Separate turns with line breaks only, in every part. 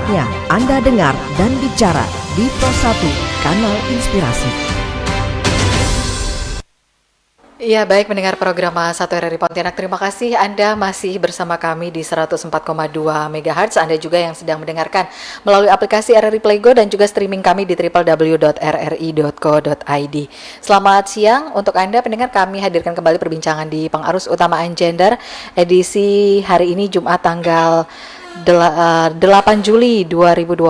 Saatnya Anda dengar dan bicara di Pro 1, Kanal Inspirasi.
Iya, baik mendengar program Satu RRI Pontianak. Terima kasih Anda masih bersama kami di 104,2 MHz. Anda juga yang sedang mendengarkan melalui aplikasi RRI Playgo dan juga streaming kami di www.rri.co.id. Selamat siang untuk Anda pendengar, kami hadirkan kembali perbincangan di Pengarus Utamaan Gender edisi hari ini Jumat tanggal 8 Juli 2022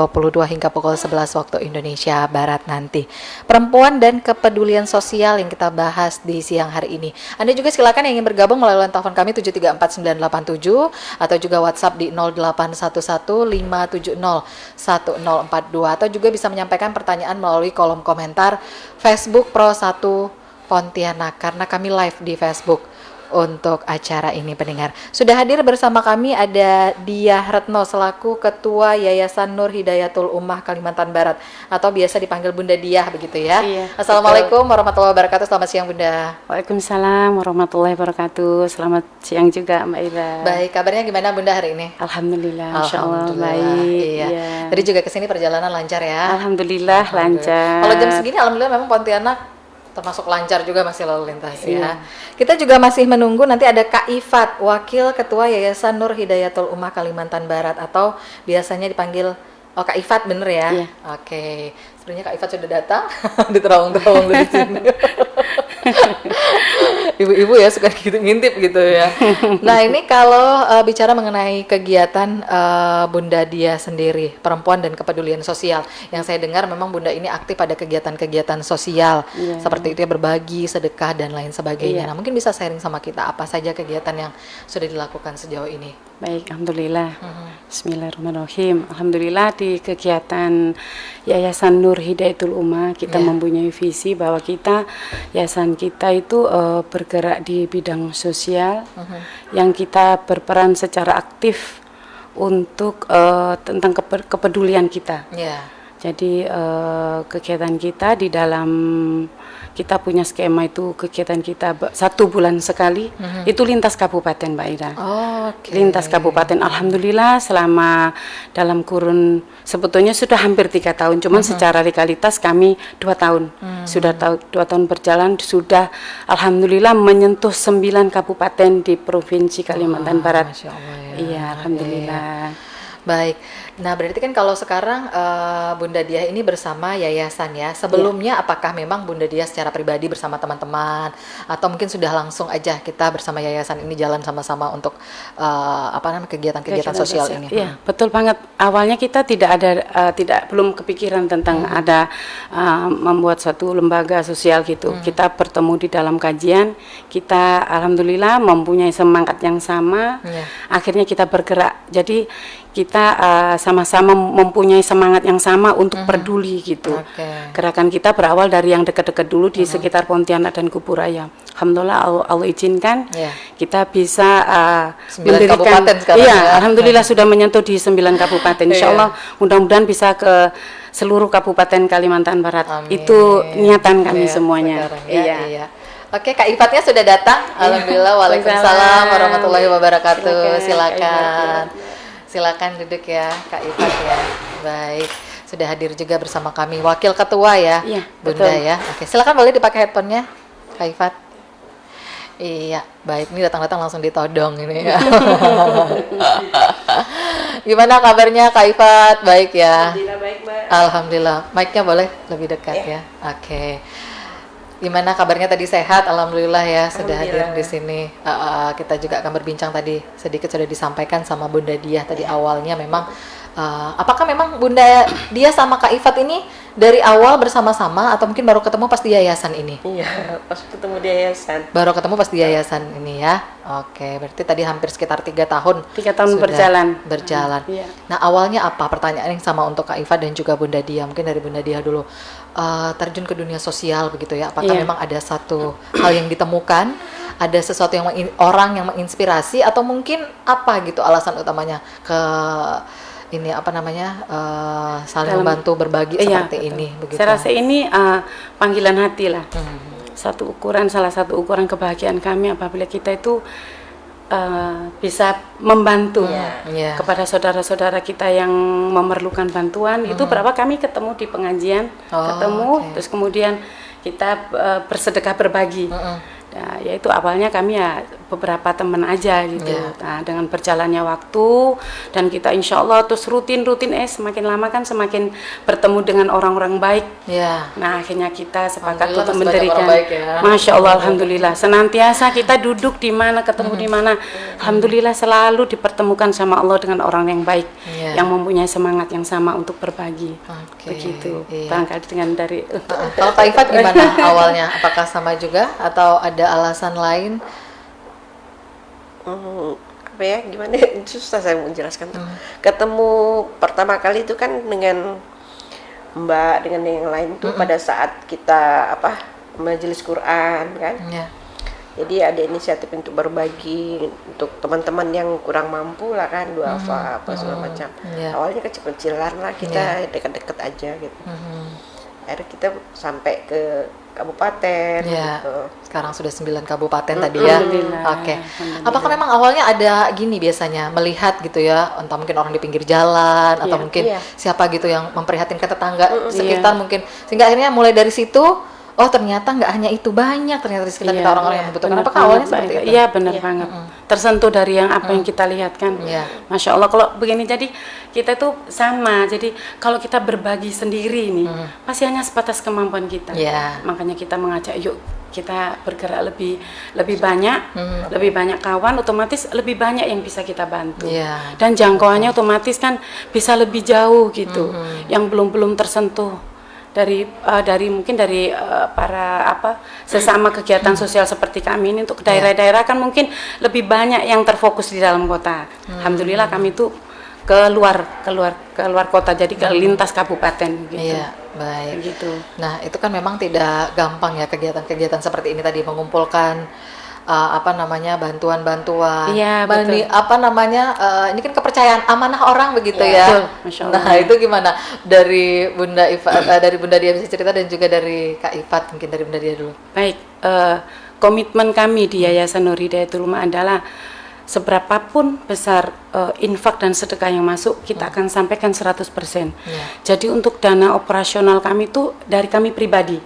hingga pukul 11 waktu Indonesia Barat nanti. Perempuan dan kepedulian sosial yang kita bahas di siang hari ini. Anda juga silakan yang ingin bergabung melalui telepon kami 734987 atau juga WhatsApp di 08115701042 atau juga bisa menyampaikan pertanyaan melalui kolom komentar Facebook Pro 1 Pontianak karena kami live di Facebook untuk acara ini pendengar. Sudah hadir bersama kami ada Diah Retno selaku Ketua Yayasan Nur Hidayatul Ummah Kalimantan Barat atau biasa dipanggil Bunda Diah begitu ya.
Iya,
Assalamualaikum warahmatullahi wabarakatuh. Selamat siang Bunda.
Waalaikumsalam warahmatullahi wabarakatuh. Selamat siang juga Mbak Ira.
Baik, kabarnya gimana Bunda hari ini?
Alhamdulillah, Masya Allah baik.
Iya.
Iya.
Tadi juga kesini perjalanan lancar ya?
Alhamdulillah lancar.
Kalau jam segini alhamdulillah memang Pontianak termasuk lancar juga masih lalu lintas ya.
Iya.
Kita juga masih menunggu nanti ada Kak Ifat, Wakil Ketua Yayasan Nur Hidayatul Ummah Kalimantan Barat atau biasanya dipanggil Kak Ifat, bener ya?
Iya.
Oke. Sebenarnya Kak Ifat sudah datang di terowong-terowong di sini. Ibu-ibu ya suka ngintip gitu ya. Nah ini kalau bicara mengenai kegiatan Bunda Diah sendiri, perempuan dan kepedulian sosial, yang saya dengar memang Bunda ini aktif pada kegiatan-kegiatan sosial, seperti itu ya, berbagi, sedekah dan lain sebagainya. Nah mungkin bisa sharing sama kita apa saja kegiatan yang sudah dilakukan sejauh ini.
Baik, Alhamdulillah. Bismillahirrahmanirrahim. Alhamdulillah di kegiatan Yayasan Nur Hidayatul Ummah kita mempunyai visi bahwa yayasan kita itu bergerak di bidang sosial yang kita berperan secara aktif untuk tentang kepedulian kita. Jadi kegiatan kita di dalam kita punya skema itu, kegiatan kita 1 bulan sekali itu lintas kabupaten Mbak Ira. Lintas kabupaten. Alhamdulillah selama dalam kurun sebetulnya sudah hampir 3 tahun, cuman secara legalitas kami 2 tahun. Sudah 2 tahun berjalan, sudah alhamdulillah menyentuh 9 kabupaten di Provinsi Kalimantan Barat.
Masya Allah ya.
Iya, alhamdulillah.
Baik, nah berarti kan kalau sekarang Bunda Diah ini bersama yayasan ya. Sebelumnya apakah memang Bunda Diah secara pribadi bersama teman-teman atau mungkin sudah langsung aja kita bersama yayasan ini jalan sama-sama untuk kegiatan-kegiatan sosial ini?
Iya, betul banget. Awalnya kita belum kepikiran tentang ada membuat suatu lembaga sosial gitu. Kita bertemu di dalam kajian, kita alhamdulillah mempunyai semangat yang sama. Akhirnya kita bergerak. Jadi kita sama-sama mempunyai semangat yang sama untuk peduli gitu. Gerakan kita berawal dari yang dekat-dekat dulu di sekitar Pontianak dan Kuburaya. Alhamdulillah Allah izinkan kita bisa
9
mendirikan.
kabupaten sekarang
Alhamdulillah sudah menyentuh di 9 kabupaten. Insya Allah mudah-mudahan bisa ke seluruh kabupaten Kalimantan Barat.
Amin.
Itu niatan kami semuanya.
Iya. Oke, Kak Ifatnya sudah datang. Alhamdulillah. Waalaikumsalam warahmatullahi wabarakatuh. Silakan duduk ya Kak Ifat ya. Baik, sudah hadir juga bersama kami Wakil Ketua ya, Bunda ya. Oke, silakan boleh dipakai headphone-nya Kak Ifat. Iya, baik, ini datang-datang langsung ditodong ini ya. Gimana kabarnya Kak Ifat? Baik ya?
Alhamdulillah baik Mbak.
Alhamdulillah. Mic-nya boleh lebih dekat ya. Oke. Gimana kabarnya tadi, sehat? Alhamdulillah ya, sudah hadir di sini. Kita juga akan berbincang tadi, sedikit sudah disampaikan sama Bunda Diah tadi awalnya memang apakah memang Bunda Diah sama Kak Ifat ini dari awal bersama-sama atau mungkin baru ketemu pas di yayasan ini?
Iya, pas ketemu di yayasan.
Baru ketemu pas di yayasan ini ya. Oke, berarti tadi hampir sekitar 3 tahun.
3 tahun
berjalan.
Iya.
Nah, awalnya apa? Pertanyaan yang sama untuk Kak Ifat dan juga Bunda Diah. Mungkin dari Bunda Diah dulu. Terjun ke dunia sosial begitu ya. Apakah memang ada satu hal yang ditemukan? Ada sesuatu yang orang yang menginspirasi atau mungkin apa gitu alasan utamanya ke ini saling membantu berbagi seperti
betul.
ini begitu.
Saya rasa ini panggilan hati lah. Salah satu ukuran kebahagiaan kami apabila kita itu bisa membantu
Iya.
kepada saudara-saudara kita yang memerlukan bantuan. Itu berapa kami ketemu di pengajian, terus kemudian kita bersedekah berbagi. Nah, yaitu awalnya kami ya beberapa teman aja gitu. Nah, dengan berjalannya waktu dan kita insya Allah terus rutin semakin lama kan semakin bertemu dengan orang-orang baik. Nah, akhirnya kita sepakat untuk mendirikan. Masya Allah, alhamdulillah. Senantiasa kita duduk di mana, ketemu di mana. Alhamdulillah selalu dipertemukan sama Allah dengan orang yang baik, yang mempunyai semangat yang sama untuk berbagi. Begitu. Barangkali dengan dari.
Kalau Kak Ifat gimana awalnya? Apakah sama juga atau ada alasan lain?
Apa ya, gimana, susah saya menjelaskan tuh. Ketemu pertama kali itu kan dengan Mbak, dengan yang lain tuh pada saat kita majelis Quran kan. Jadi ada inisiatif untuk berbagi untuk teman-teman yang kurang mampu lah kan, duafa apa segala macam. Awalnya kecil-kecilan lah, kita dekat-dekat aja gitu. Akhirnya kita sampai ke kabupaten gitu.
Sekarang sudah 9 kabupaten tadi ya. Oke. Apakah memang awalnya ada gini biasanya melihat gitu ya, entah mungkin orang di pinggir jalan atau mungkin siapa gitu yang memprihatinkan tetangga sekitar mungkin, sehingga akhirnya mulai dari situ, oh ternyata nggak hanya itu, banyak ternyata di sekitar kita orang-orang yang membutuhkan. Apakah awalnya seperti itu?
Iya, benar banget. Tersentuh dari yang apa yang kita lihat kan. Masya Allah, kalau begini jadi kita tuh sama. Jadi kalau kita berbagi sendiri nih, pasti hanya sebatas kemampuan kita. Makanya kita mengajak, yuk kita bergerak lebih banyak, lebih banyak kawan, otomatis lebih banyak yang bisa kita bantu. Dan jangkauannya otomatis kan bisa lebih jauh gitu, yang belum tersentuh. Dari mungkin dari para sesama kegiatan sosial seperti kami ini, untuk daerah-daerah kan mungkin lebih banyak yang terfokus di dalam kota. Alhamdulillah kami itu keluar kota, jadi ke lintas kabupaten gitu.
Baik.
Gitu.
Nah, itu kan memang tidak gampang ya kegiatan-kegiatan seperti ini tadi, mengumpulkan bantuan-bantuan.
Betul.
Ini kan kepercayaan amanah orang begitu ya.
Betul, Masya Allah.
Nah, itu gimana dari Bunda Ifat, dari Bunda Dia bisa cerita, dan juga dari Kak Ifat, mungkin dari Bunda Dia dulu.
Baik, komitmen kami di Yayasan Nur Hidayatul Ummah adalah seberapapun besar infak dan sedekah yang masuk, kita akan sampaikan 100%. Jadi untuk dana operasional kami itu dari kami pribadi.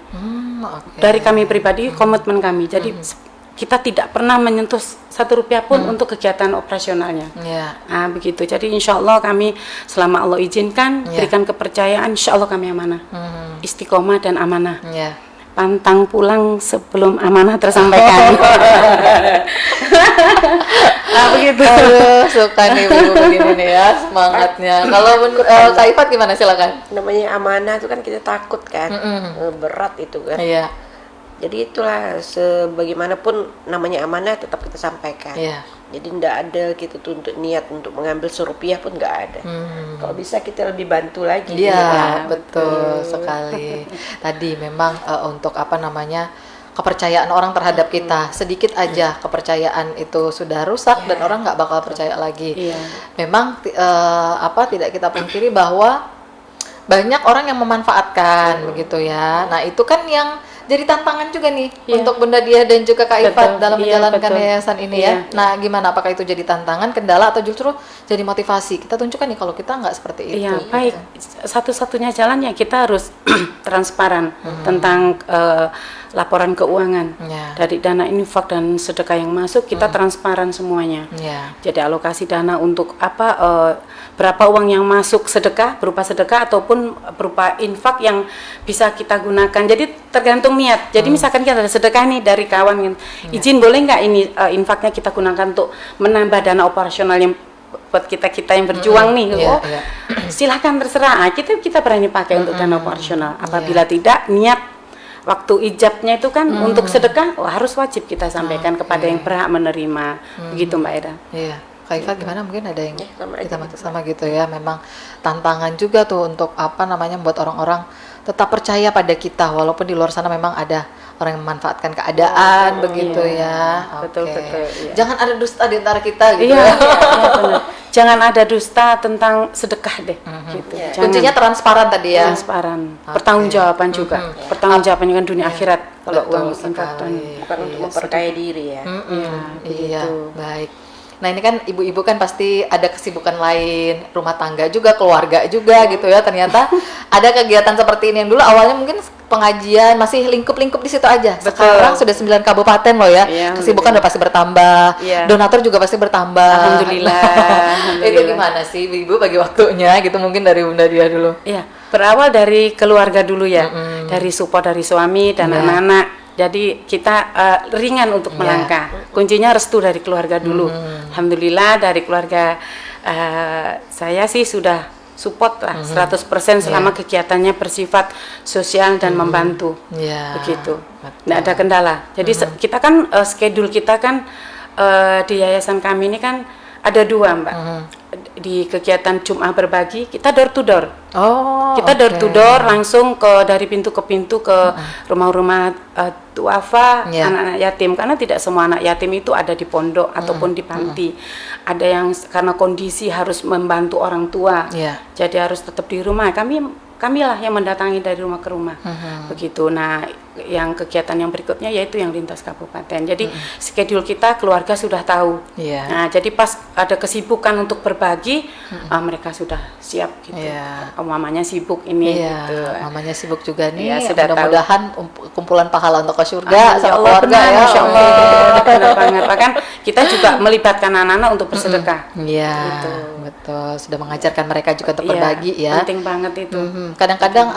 Dari kami pribadi, komitmen kami. Jadi kita tidak pernah menyentuh 1 rupiah pun untuk kegiatan operasionalnya. Nah, begitu. Jadi insya Allah kami, selama Allah izinkan, berikan kepercayaan, insya Allah kami amanah. Istiqomah dan amanah. Pantang pulang sebelum amanah tersampaikan. Nah, begitu.
Aduh, suka nih ibu begini nih ya, semangatnya. Kalau Kak Ifat gimana, silakan.
Namanya amanah itu kan kita takut kan, berat itu kan. Jadi itulah, sebagaimanapun namanya amanah tetap kita sampaikan. Jadi tidak ada kita tuh untuk niat untuk mengambil serupiah pun nggak ada. Kalau bisa kita lebih bantu lagi.
Betul sekali. Tadi memang untuk kepercayaan orang terhadap kita, sedikit aja kepercayaan itu sudah rusak dan orang nggak bakal percaya lagi. Memang tidak kita pungkiri bahwa banyak orang yang memanfaatkan begitu ya. Nah, itu kan yang jadi tantangan juga nih untuk Bunda Dia dan juga Kak Ifat dalam menjalankan yayasan ini ya. Nah, gimana? Apakah itu jadi tantangan, kendala, atau justru jadi motivasi? Kita tunjukkan nih kalau kita nggak seperti itu.
Baik. Satu-satunya jalannya kita harus transparan tentang laporan keuangan dari dana infak dan sedekah yang masuk, kita transparan semuanya. Jadi alokasi dana untuk berapa uang yang masuk sedekah, berupa sedekah ataupun berupa infak yang bisa kita gunakan. Jadi tergantung niat. Jadi misalkan kita ada sedekah nih dari kawan, izin boleh nggak ini infaknya kita gunakan untuk menambah dana operasional yang buat kita yang berjuang nih. Silahkan, terserah. Kita berani pakai untuk dana operasional. Apabila tidak, niat waktu ijabnya itu kan untuk sedekah, harus wajib kita sampaikan kepada yang berhak menerima. Begitu Mbak Eda.
Kak Ifat gimana? Mungkin ada yang sama gitu ya. Memang tantangan juga tuh untuk membuat orang-orang tetap percaya pada kita, walaupun di luar sana memang ada orang yang memanfaatkan keadaan begitu ya.
Betul.
Jangan ada dusta di antara kita gitu.
Benar. Jangan ada dusta tentang sedekah deh. Gitu.
Kuncinya transparan tadi ya.
Transparan. Pertanggungjawaban juga. Pertanggungjawaban kan dunia akhirat kalau uang infak
bukan untuk memperkaya diri ya.
Iya, baik. Nah ini kan ibu-ibu kan pasti ada kesibukan lain, rumah tangga juga, keluarga juga gitu ya. Ternyata ada kegiatan seperti ini yang dulu awalnya mungkin pengajian masih lingkup-lingkup di situ aja. Sekarang sudah 9 kabupaten loh ya.
Iya,
Kesibukan udah pasti bertambah.
Iya.
Donatur juga pasti bertambah.
Alhamdulillah.
Itu gimana sih ibu bagi waktunya gitu, mungkin dari Bunda Dia dulu.
Iya, berawal dari keluarga dulu ya, dari support dari suami dan
Iya.
anak-anak. Jadi kita ringan untuk melangkah. Kuncinya restu dari keluarga dulu. Alhamdulillah dari keluarga saya sih sudah support lah 100% selama kegiatannya bersifat sosial dan membantu.
Iya.
Begitu.
Betul.
Nggak ada kendala. Jadi kita kan schedule kita kan di yayasan kami ini kan ada 2 Mbak. Di kegiatan Jum'ah berbagi kita door to door.
Oh,
Kita door to door langsung dari pintu ke pintu ke rumah-rumah duafa
Iya.
anak-anak yatim, karena tidak semua anak yatim itu ada di pondok ataupun di panti. Ada yang karena kondisi harus membantu orang tua,
Iya.
jadi harus tetap di rumah. Kamilah yang mendatangi dari rumah ke rumah, begitu. Nah, yang kegiatan yang berikutnya yaitu yang lintas kabupaten. Jadi schedule kita keluarga sudah tahu.
Iya.
Nah, jadi pas ada kesibukan untuk berbagi, mereka sudah siap gitu.
Iya.
Mamanya sibuk ini
Iya,
gitu.
mamanya sibuk juga nih.
Iya, sudah
Mudah-mudahan kumpulan pahala untuk ke surga
Ya
sama
Allah,
keluarga
benar,
ya.
Masya Allah, benar banget. Bahkan kita juga melibatkan anak-anak untuk bersedekah.
Iya,
Gitu.
betul. Sudah mengajarkan mereka juga untuk
Iya,
berbagi ya.
penting banget itu.
Kadang-kadang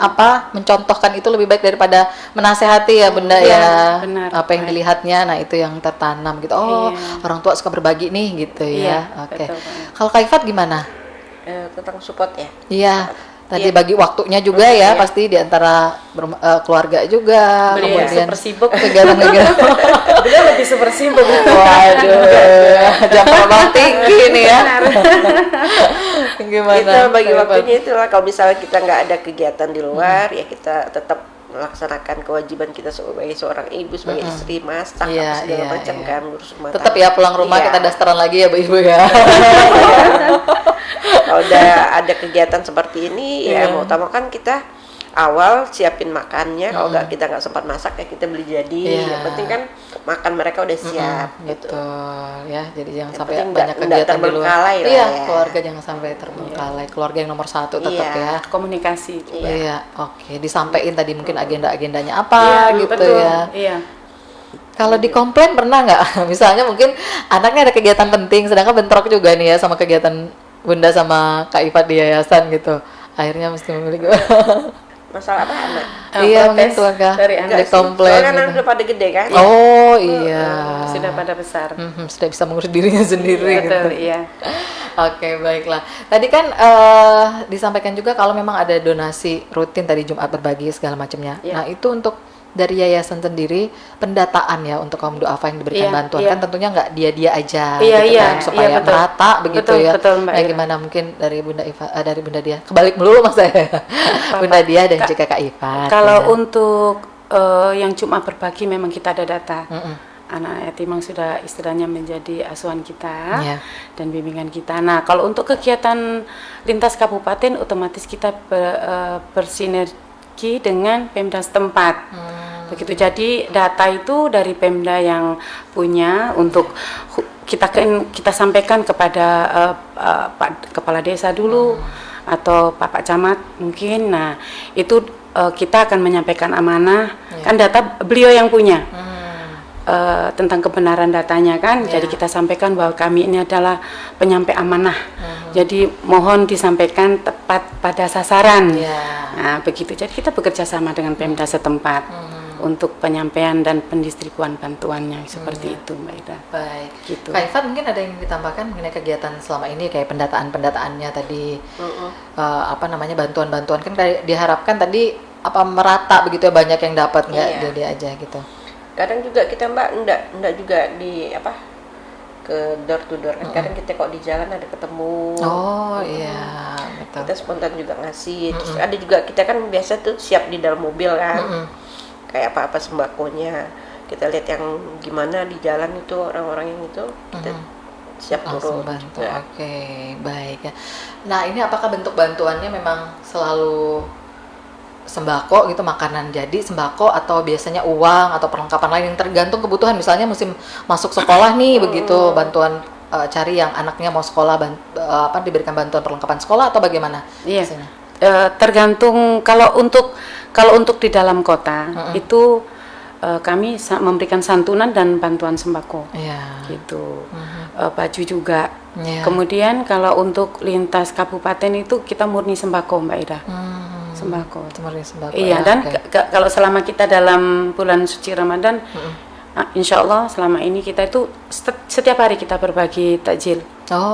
mencontohkan itu lebih baik daripada menasehati ya Bunda
Iya,
ya.
benar.
Apa yang dilihatnya, nah itu yang tertanam gitu. Oh,
Iya.
orang tua suka berbagi nih gitu ya.
Iya,
Oke.
betul banget.
Kalau Kak Ifat gimana?
Tentang support ya.
Iya. Tadi
Iya.
bagi waktunya juga ya,
Iya.
pasti di antara keluarga juga,
Beliau
kemudian
super sibuk.
kegiatan-kegiatan.
Beliau lebih super sibuk.
Waduh, jam terbang tinggi nih ya. Gimana?
Kita bagi
Kak Ifat?
waktunya itulah, kalau misalnya kita nggak ada kegiatan di luar, ya kita tetap melaksanakan kewajiban kita sebagai seorang ibu, sebagai istri, masak,
Iya,
apa segala
iya,
macam
iya.
kan, ngurus rumah
Tetap
tangga.
ya pulang rumah
Iya.
kita dasteran lagi ya Bu Ibu ya.
Kalau udah ada kegiatan seperti ini,
Iya.
ya mau utama kan kita awal siapin makannya. Kalau nggak kita nggak sempat masak, ya kita beli jadi.
Iya.
Yang penting kan makan mereka udah siap gitu.
Betul ya, jadi jangan
Yang
sampai
penting
banyak
nggak
kegiatan di luar.
terbengkalai lah
Iya,
ya.
keluarga jangan sampai terbengkalai. Keluarga yang nomor 1 tetap
Iya.
ya.
Komunikasi juga.
Iya, oke. Disampaikan tadi mungkin agenda-agendanya apa gitu
betul.
ya.
Iya.
Kalau di komplain pernah nggak? Misalnya mungkin anaknya ada kegiatan penting, sedangkan bentrok juga nih ya sama kegiatan Bunda sama Kak Ifat di yayasan gitu. Akhirnya mesti memilih
Masalah apa anak?
iya, mungkin
protes
keluarga
dari anak
di
sih.
komplain.
Soalnya kan
gitu.
udah pada gede kan.
Oh iya.
Sudah pada besar.
Sudah bisa mengurus dirinya sendiri gitu.
Betul, iya.
Oke, baiklah. Tadi kan disampaikan juga kalau memang ada donasi rutin tadi Jumat berbagi segala macamnya.
Iya.
Nah, itu untuk dari yayasan sendiri pendataan ya untuk kaum duafa yang diberikan
Iya,
bantuan
iya.
kan tentunya nggak dia-dia aja
Iya,
gitu
iya,
kan supaya
iya, betul.
merata begitu
Betul,
ya.
betul, Mbak
Nah,
Ira.
gimana mungkin dari Bunda Iva dari Bunda Dia. Kebalik melulu Mas saya. Bunda Dia dan juga Kak Ifat.
Kalau
ya.
untuk yang cuma berbagi memang kita ada data. Anak yatim yang sudah istilahnya menjadi asuhan kita
Iya.
dan bimbingan kita. Nah, kalau untuk kegiatan lintas kabupaten otomatis kita bersinergi dengan Pemda setempat. Begitu. Jadi data itu dari Pemda yang punya untuk kita sampaikan kepada Pak Kepala Desa dulu atau Pak Camat mungkin. Nah, itu kita akan menyampaikan amanah. Kan data beliau yang punya. Tentang kebenaran datanya kan, jadi kita sampaikan bahwa kami ini adalah penyampai amanah, jadi mohon disampaikan tepat pada sasaran. Nah begitu, jadi kita bekerja sama dengan Pemda setempat untuk penyampaian dan pendistribuan bantuannya seperti itu Mbak Ida.
Baik.
Gitu.
Kak Ifat mungkin ada yang ditambahkan mengenai kegiatan selama ini kayak pendataannya tadi apa namanya bantuan-bantuan kan diharapkan tadi apa merata begitu ya, banyak yang dapat nggak
Iya.
dia aja gitu.
Kadang juga kita Mbak enggak juga di apa ke door to door kan. Kadang kita kok di jalan ada ketemu.
Oh iya, betul.
Kita spontan juga ngasih. Terus ada juga kita kan biasa tuh siap di dalam mobil kan. Kayak apa-apa sembakonya. Kita lihat yang gimana di jalan itu orang-orang yang itu kita siap
Langsung
turun
bantu.
juga.
Oke, baik ya. Nah, ini apakah bentuk bantuannya memang selalu sembako gitu, makanan jadi sembako atau biasanya uang atau perlengkapan lain yang tergantung kebutuhan, misalnya musim masuk sekolah nih begitu bantuan cari yang anaknya mau sekolah diberikan bantuan perlengkapan sekolah atau bagaimana?
Iya.
Biasanya?
Tergantung kalau untuk di dalam kota itu kami memberikan santunan dan bantuan sembako.
Iya.
Gitu. Baju juga.
Iya.
Kemudian kalau untuk lintas kabupaten itu kita murni sembako, Mbak Ida. Sembako.
Murni sembako.
Iya,
ya,
dan
oke.
kalau selama kita dalam bulan suci Ramadan, insya Allah selama ini kita itu setiap hari kita berbagi takjil,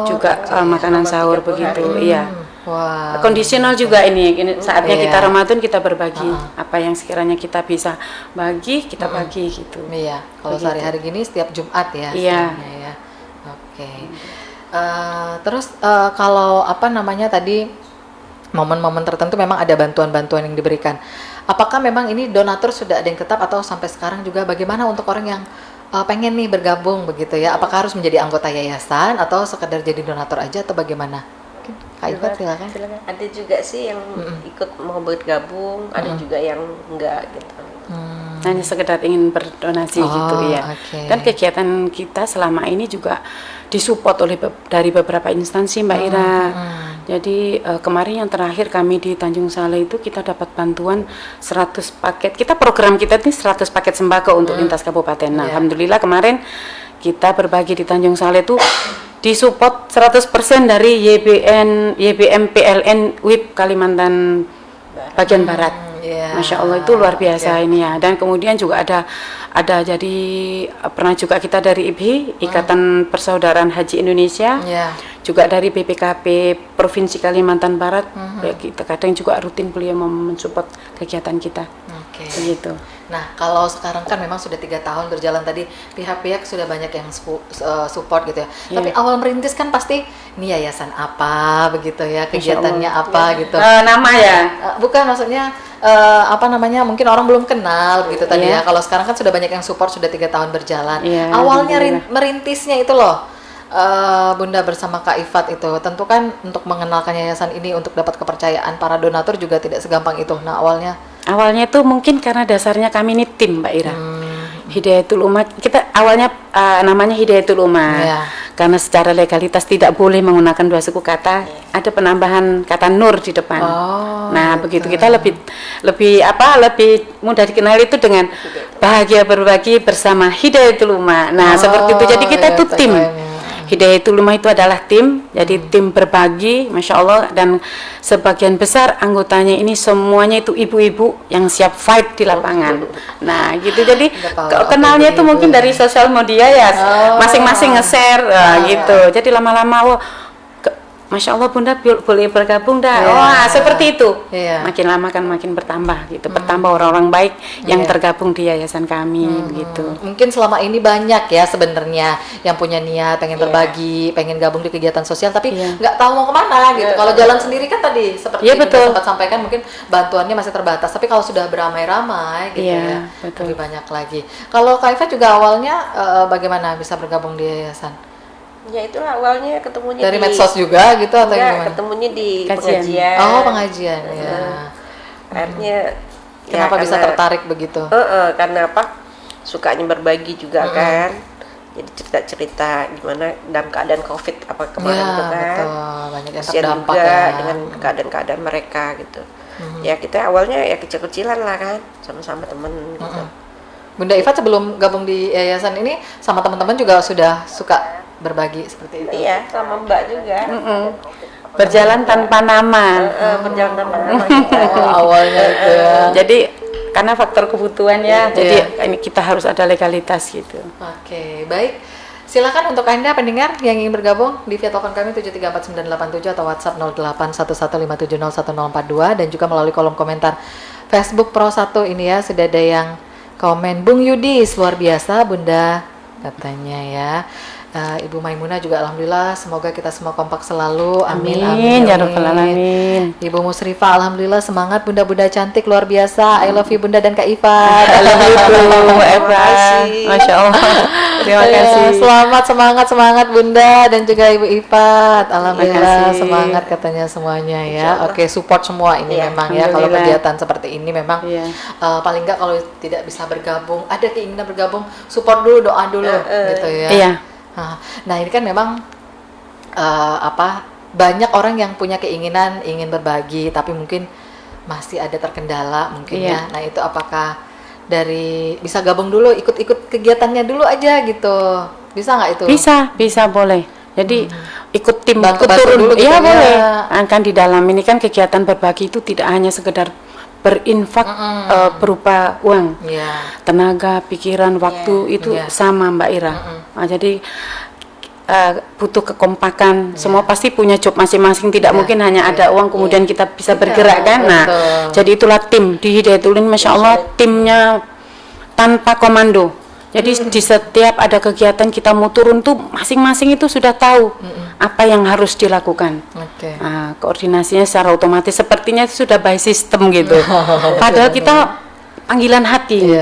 juga makanan sahur begitu. Iya.
Wah.
Kondisional juga ini saatnya
Iya.
kita Ramadan kita berbagi apa yang sekiranya kita bisa bagi kita bagi gitu.
Iya, kalau
Begitu.
sehari-hari gini setiap Jumat ya.
Iya.
istilahnya ya. Oke. Terus kalau tadi momen-momen tertentu memang ada bantuan-bantuan yang diberikan. Apakah memang ini donatur sudah ada yang tetap atau sampai sekarang juga bagaimana untuk orang yang pengen nih bergabung begitu ya? Apakah harus menjadi anggota yayasan atau sekedar jadi donatur aja atau bagaimana? Kak Ifat silakan.
Ada juga sih yang ikut mau bergabung, ada juga yang enggak gitu.
Hanya sekedar ingin berdonasi gitu ya.
Oke.
Dan kegiatan kita selama ini juga disupport oleh dari beberapa instansi, Mbak Ira. Jadi kemarin yang terakhir kami di Tanjung Saleh itu kita dapat bantuan 100 paket. Program kita ini 100 paket sembako untuk lintas kabupaten. Nah, alhamdulillah kemarin kita berbagi di Tanjung Saleh itu disupport 100% dari YBM PLN WIB Kalimantan bagian barat. Masya Allah itu luar biasa ini ya. Dan kemudian juga ada jadi pernah juga kita dari IPHI Ikatan Persaudaraan Haji Indonesia, juga dari BPKP Provinsi Kalimantan Barat. Ya, kita kadang juga rutin beliau mensupport kegiatan kita. Begitu.
Nah, kalau sekarang kan memang sudah 3 tahun berjalan tadi, pihak-pihak sudah banyak yang support gitu ya. Tapi awal merintis kan pasti ini yayasan apa begitu ya, kegiatannya apa gitu.
Nama ya?
Bukan, maksudnya mungkin orang belum kenal gitu tadi ya. Kalau sekarang kan sudah banyak yang support, sudah 3 tahun berjalan. Awalnya merintisnya itu loh, Bunda bersama Kak Ifat itu, tentu kan untuk mengenalkan yayasan ini untuk dapat kepercayaan para donatur juga tidak segampang itu. Nah, awalnya
itu mungkin karena dasarnya kami ini tim, Mbak Ira. Hidayatul Ummah, kita awalnya namanya Hidayatul Ummah. Karena secara legalitas tidak boleh menggunakan 2 suku kata, ada penambahan kata nur di depan. Nah, begitu kita lebih mudah dikenal itu dengan bahagia berbagi bersama Hidayatul Ummah. Nah, seperti itu. Jadi kita itu tim. Hidayatul Ummah itu adalah tim, jadi tim berbagi, Masya Allah, dan sebagian besar anggotanya ini semuanya itu ibu-ibu yang siap fight di lapangan. Nah, gitu. Jadi kenalnya itu mungkin dari sosial media ya, masing-masing nge-share gitu. Jadi lama-lama Masya Allah Bunda boleh bergabung dah. Wah, seperti itu. Makin lama kan makin bertambah gitu. Bertambah orang-orang baik yang tergabung di yayasan kami begitu.
Mungkin selama ini banyak ya sebenarnya yang punya niat pengen berbagi, pengen gabung di kegiatan sosial tapi nggak tahu mau kemana gitu. Kalau jalan sendiri kan tadi seperti Bunda sempat sampaikan mungkin bantuannya masih terbatas. Tapi kalau sudah beramai-ramai gitu lebih banyak lagi. Kalau Kak Iva juga awalnya bagaimana bisa bergabung di yayasan?
Ya itulah awalnya ketemunya
dari medsos juga gitu atau gimana?
Ketemunya di pengajian.
Pengajian ya.
Akhirnya
kenapa bisa tertarik begitu?
Karena sukanya berbagi juga kan. Jadi cerita-cerita gimana dalam keadaan COVID kemarin itu kan.
Betul, banyak yang
kasihan
terdampak
juga
ya.
dengan keadaan-keadaan mereka gitu. Ya kita awalnya ya kecil-kecilan lah kan, sama-sama temen gitu.
Bunda Iva sebelum gabung di yayasan ini sama teman-teman juga sudah suka berbagi seperti itu.
Iya, sama Mbak juga.
Berjalan tanpa nama.
Berjalan tanpa nama.
Awalnya itu ya.
Jadi karena faktor kebutuhan ya, jadi ini kita harus ada legalitas gitu.
Oke, baik. Silakan untuk Anda pendengar yang ingin bergabung di via telepon kami 7344987 atau WhatsApp 0811570142 dan juga melalui kolom komentar Facebook Pro 1 ini ya, sudah ada yang komen, Bung Yudis luar biasa Bunda katanya ya. Ibu Maimunah juga alhamdulillah, semoga kita semua kompak selalu. Amin.
Ya rabbal alamin.
Ibu Musrifah alhamdulillah semangat Bunda-bunda cantik luar biasa. I love you Bunda dan Kak Ifat. I love you too, Eva.
Masya Allah. Terima kasih.
Selamat semangat Bunda dan juga Ibu Ifat. Alhamdulillah semangat katanya semuanya ya. Oke, support semua ini memang ya kalau kegiatan seperti ini memang paling enggak kalau tidak bisa bergabung, ada keinginan bergabung, support dulu, doa dulu gitu ya.
Iya.
Nah ini kan memang banyak orang yang punya keinginan ingin berbagi, tapi mungkin masih ada terkendala mungkin ya. Nah itu apakah dari bisa gabung dulu, ikut kegiatannya dulu aja gitu, bisa nggak itu?
Bisa boleh. Jadi ikut tim,
Bantu
ikut turun,
dulu gitu
ya
ya.
boleh. Kan di dalam ini kan kegiatan berbagi itu tidak hanya sekedar berinfak berupa uang, tenaga, pikiran, waktu itu sama Mbak Ira. Nah, jadi butuh kekompakan. Semua pasti punya job masing-masing. Tidak mungkin hanya ada uang kemudian kita bisa bergerak kan. Nah, jadi itulah tim di Hidayatul Ini. Masya Allah timnya tanpa komando. Jadi di setiap ada kegiatan kita mau turun tuh masing-masing itu sudah tahu apa yang harus dilakukan. Nah, koordinasinya secara otomatis sepertinya sudah by system gitu. Padahal kita panggilan hati,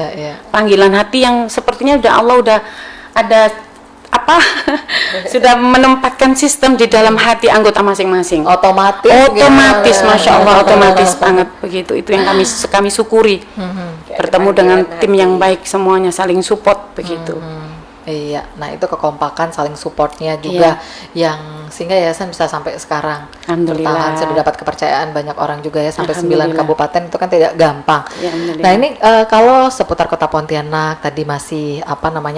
panggilan hati yang sepertinya Allah udah ada sudah menempatkan sistem di dalam hati anggota masing-masing. Otomatis, Masya Allah, otomatis banget begitu. Itu yang kami syukuri. Bertemu dengan tim yang baik, semuanya saling support begitu.
Iya, nah itu kekompakan, saling supportnya juga yang sehingga yayasan bisa sampai sekarang bertahan, sudah dapat kepercayaan banyak orang juga ya, sampai 9 kabupaten itu kan tidak gampang. Nah ini kalau seputar Kota Pontianak tadi masih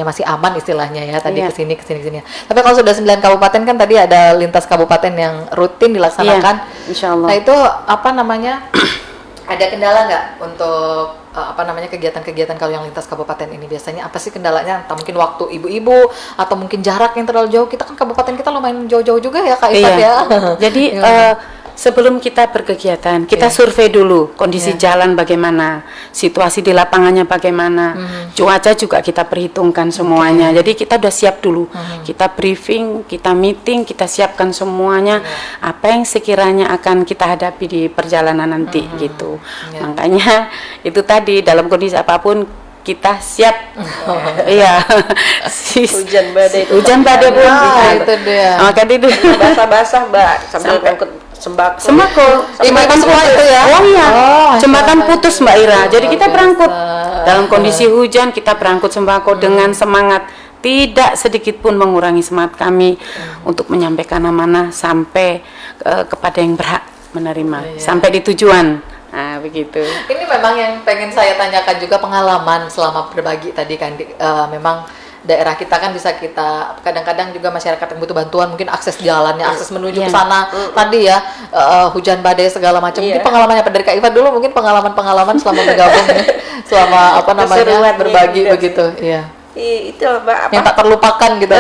masih aman istilahnya ya, tadi kesini. Tapi kalau sudah 9 kabupaten kan tadi ada lintas kabupaten yang rutin dilaksanakan.
Insya Allah.
Nah itu ada kendala nggak untuk kegiatan-kegiatan kalau yang lintas kabupaten ini? Biasanya apa sih kendalanya? Atau mungkin waktu ibu-ibu atau mungkin jarak yang terlalu jauh? Kita kan kabupaten kita lumayan jauh-jauh juga ya Kak Ifat ya.
Jadi sebelum kita berkegiatan, kita survei dulu kondisi jalan bagaimana, situasi di lapangannya bagaimana, cuaca juga kita perhitungkan semuanya. Jadi kita udah siap dulu, kita briefing, kita meeting, kita siapkan semuanya apa yang sekiranya akan kita hadapi di perjalanan nanti gitu. Makanya itu tadi dalam kondisi apapun kita siap. Hujan badai pun
itu dia.
Maka itu
basah-basah Mbak sambil ngangkut sembako.
Jembatan semua itu ya?
Jembatan putus Mbak Ira. Jadi kita berangkut dalam kondisi hujan, kita berangkut sembako dengan semangat. Tidak sedikit pun mengurangi semangat kami untuk menyampaikan amanah sampai kepada yang berhak menerima, sampai di tujuan. Nah, begitu.
Ini memang yang pengen saya tanyakan juga, pengalaman selama berbagi tadi kan, memang daerah kita kan bisa kita kadang-kadang juga masyarakat yang butuh bantuan, mungkin akses jalannya, akses menuju ke sana tadi ya, hujan badai segala macam. Mungkin pengalamannya dari Kak Ifat dulu, mungkin pengalaman selama bergabung selama berbagi begitu.
Itu Mbak
yang tak terlupakan gitu.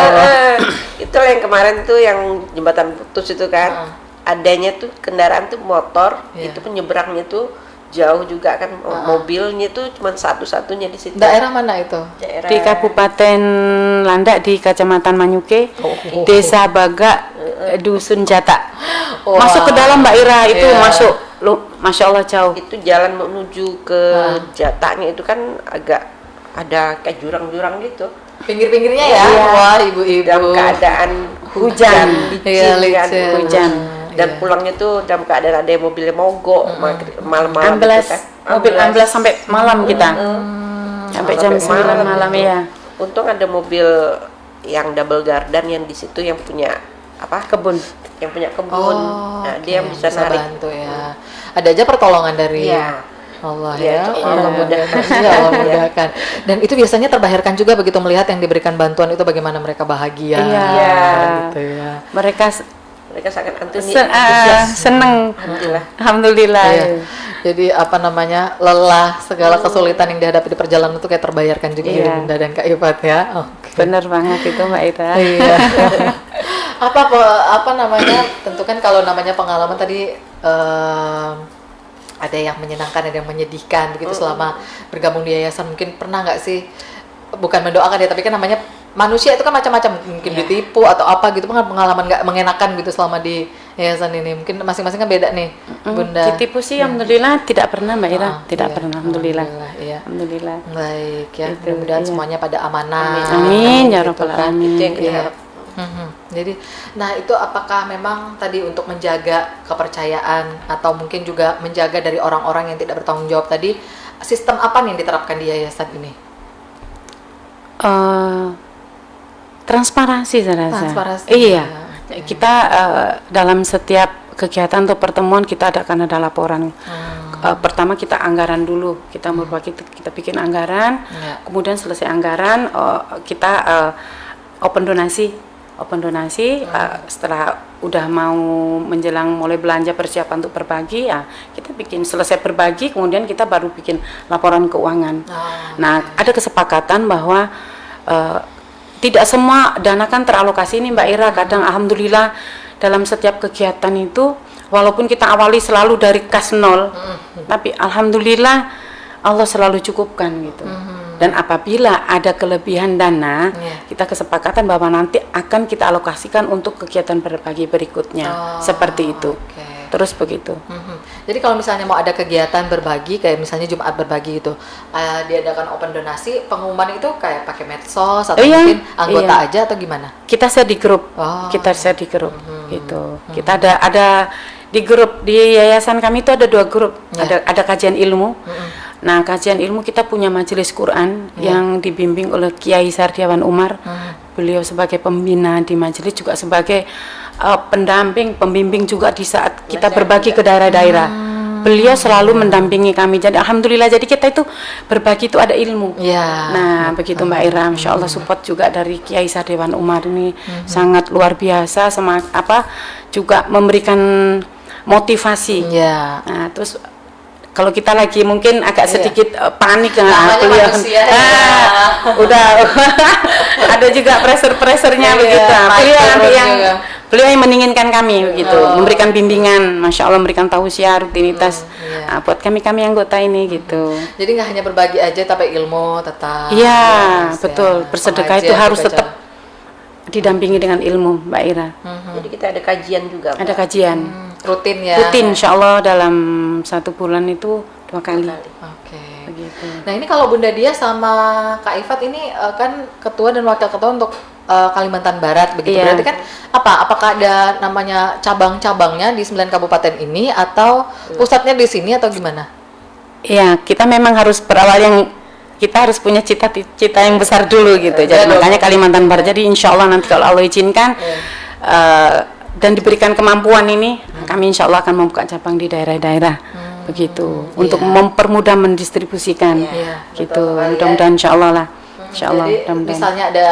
Itu yang kemarin tuh yang jembatan putus itu kan, adanya tuh kendaraan tuh motor, itu penyeberangnya tuh jauh juga kan, mobilnya tuh cuma satu-satunya di situ.
Daerah mana itu?
Di Kabupaten Landak, di Kecamatan Manyuke, Desa Baga, Dusun Jata. Masuk ke dalam Mbak Ira itu masuk, Masya Allah jauh.
Itu jalan menuju ke Jatanya itu kan agak ada kayak jurang-jurang gitu.
Pinggir-pinggirnya ya. Wah, ibu-ibu.
Dalam keadaan hujan, licin, hujan. Dan pulangnya tuh dalam keadaan ada mobilnya mogok, malam-malam
amblas,
gitu kan.
mobil amblas sampai malam kita, sampai jam 9 malam ya.
Untung ada mobil yang double gardan yang di situ yang punya kebun, nah dia yang bisa narik.
Bantu ya. Ada aja pertolongan dari Allah Allah mudahkan. Dan itu biasanya terbayarkan juga begitu melihat yang diberikan bantuan itu bagaimana mereka bahagia. Gitu ya.
Mereka sangat antusias,
seneng. Alhamdulillah.
Jadi lelah segala kesulitan yang dihadapi di perjalanan itu kayak terbayarkan juga dari Bunda dan Kak Ifat ya.
Benar banget itu Mbak Ita.
Tentu kan kalau namanya pengalaman tadi ada yang menyenangkan, ada yang menyedihkan begitu selama bergabung di yayasan. Mungkin pernah nggak sih, bukan mendoakan ya, tapi kan namanya manusia itu kan macam-macam, mungkin ditipu atau apa gitu, pengalaman nggak mengenakan gitu selama di yayasan ini. Mungkin masing-masing kan beda nih, Bunda.
Ditipu sih alhamdulillah tidak pernah Mbak Ira, tidak pernah, alhamdulillah. Alhamdulillah.
Baik ya, mudah-mudahan semuanya pada amanah.
Amin ya rabbal alamin.
Jadi, nah itu apakah memang tadi untuk menjaga kepercayaan atau mungkin juga menjaga dari orang-orang yang tidak bertanggung jawab tadi, sistem apa nih yang diterapkan di yayasan ini?
Transparansi saya rasa.
Transparansi,
Iya.
ya.
Kita dalam setiap kegiatan atau pertemuan kita akan ada laporan. Pertama kita anggaran dulu. Kita berbagi, kita bikin anggaran.
Ya.
Kemudian selesai anggaran kita open donasi. Setelah udah mau menjelang mulai belanja persiapan untuk berbagi, ya kita bikin selesai berbagi, kemudian kita baru bikin laporan keuangan. Nah, ada kesepakatan bahwa tidak semua dana kan teralokasi ini Mbak Ira. Kadang alhamdulillah dalam setiap kegiatan itu walaupun kita awali selalu dari kas nol, tapi alhamdulillah Allah selalu cukupkan gitu. Dan apabila ada kelebihan dana, kita kesepakatan bahwa nanti akan kita alokasikan untuk kegiatan berbagi berikutnya. Seperti itu. Terus begitu.
Jadi kalau misalnya mau ada kegiatan berbagi, kayak misalnya Jumat berbagi itu, diadakan open donasi, pengumuman itu kayak pakai medsos atau mungkin anggota aja atau gimana?
Kita share di grup, gitu. Kita ada di grup di yayasan kami itu ada 2 grup, ada kajian ilmu. Nah, kajian ilmu kita punya majelis Quran yang dibimbing oleh Kiai Sardiawan Umar. Beliau sebagai pembina di majelis juga sebagai pendamping, pembimbing juga di saat kita berbagi ke daerah-daerah. Beliau selalu mendampingi kami. Jadi alhamdulillah, jadi kita itu berbagi itu ada ilmu. Nah, begitu Mbak Ira. Insya Allah support juga dari Kiai Sardiawan Umar ini sangat luar biasa, juga memberikan motivasi. Nah, terus kalau kita lagi mungkin agak sedikit panik, beliau udah ada juga pressure-pressurnya begitu. Beliau yang menginginkan kami begitu, memberikan bimbingan, masya Allah, memberikan tausiah rutinitas buat kami anggota ini gitu.
Jadi nggak hanya berbagi aja, tapi ilmu tetap.
Iya, betul. Bersedekah itu harus tetap didampingi dengan ilmu, Mbak Ira.
Jadi kita ada kajian juga, Mbak.
Ada kajian.
Rutin ya?
Rutin, insya Allah dalam 1 bulan itu 2 kali. Begitu.
Nah, ini kalau Bunda Dia sama Kak Ifat ini kan ketua dan wakil ketua untuk Kalimantan Barat begitu. Berarti kan apakah ada namanya cabang-cabangnya di 9 kabupaten ini atau pusatnya di sini atau gimana?
Iya, kita memang harus berawal kita harus punya cita-cita yang besar dulu gitu. Jadi makanya Kalimantan Barat. Jadi insya Allah nanti kalau Allah izinkan dan diberikan kemampuan ini, kami insya Allah akan membuka cabang di daerah-daerah begitu untuk mempermudah mendistribusikan gitu. Mudah-mudahan insya Allah lah.
Jadi misalnya ada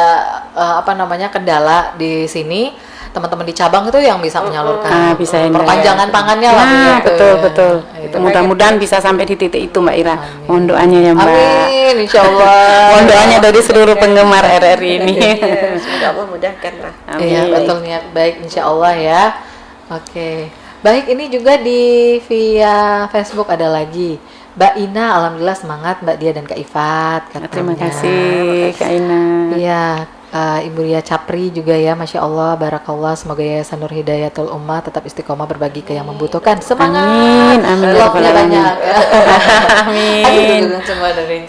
kendala di sini, teman-teman di cabang itu yang bisa menyalurkan
bisa
perpanjangan tangannya lah gitu.
Betul. Itu mudah-mudahan bisa sampai di titik itu Mbak Ira. Mohon doanya ya Mbak.
Amin, insya Allah.
Mohon doanya dari seluruh penggemar RRI ini.
Semoga Allah mudahkan lah.
Iya, betul, niat baik insya Allah ya. Oke. Baik, ini juga via Facebook ada lagi. Mbak Ina, alhamdulillah semangat Mbak Dia dan Kak Ifat.
Terima kasih Kak Ina.
Iya, Ibu Ria Capri juga ya, Masya Allah, Barakallah. Semoga Yayasan Nur Hidayatul Ummah tetap istiqomah berbagi ke yang membutuhkan. Semangat.
Amin.
Love-nya banyak.
Amin.
Semua dari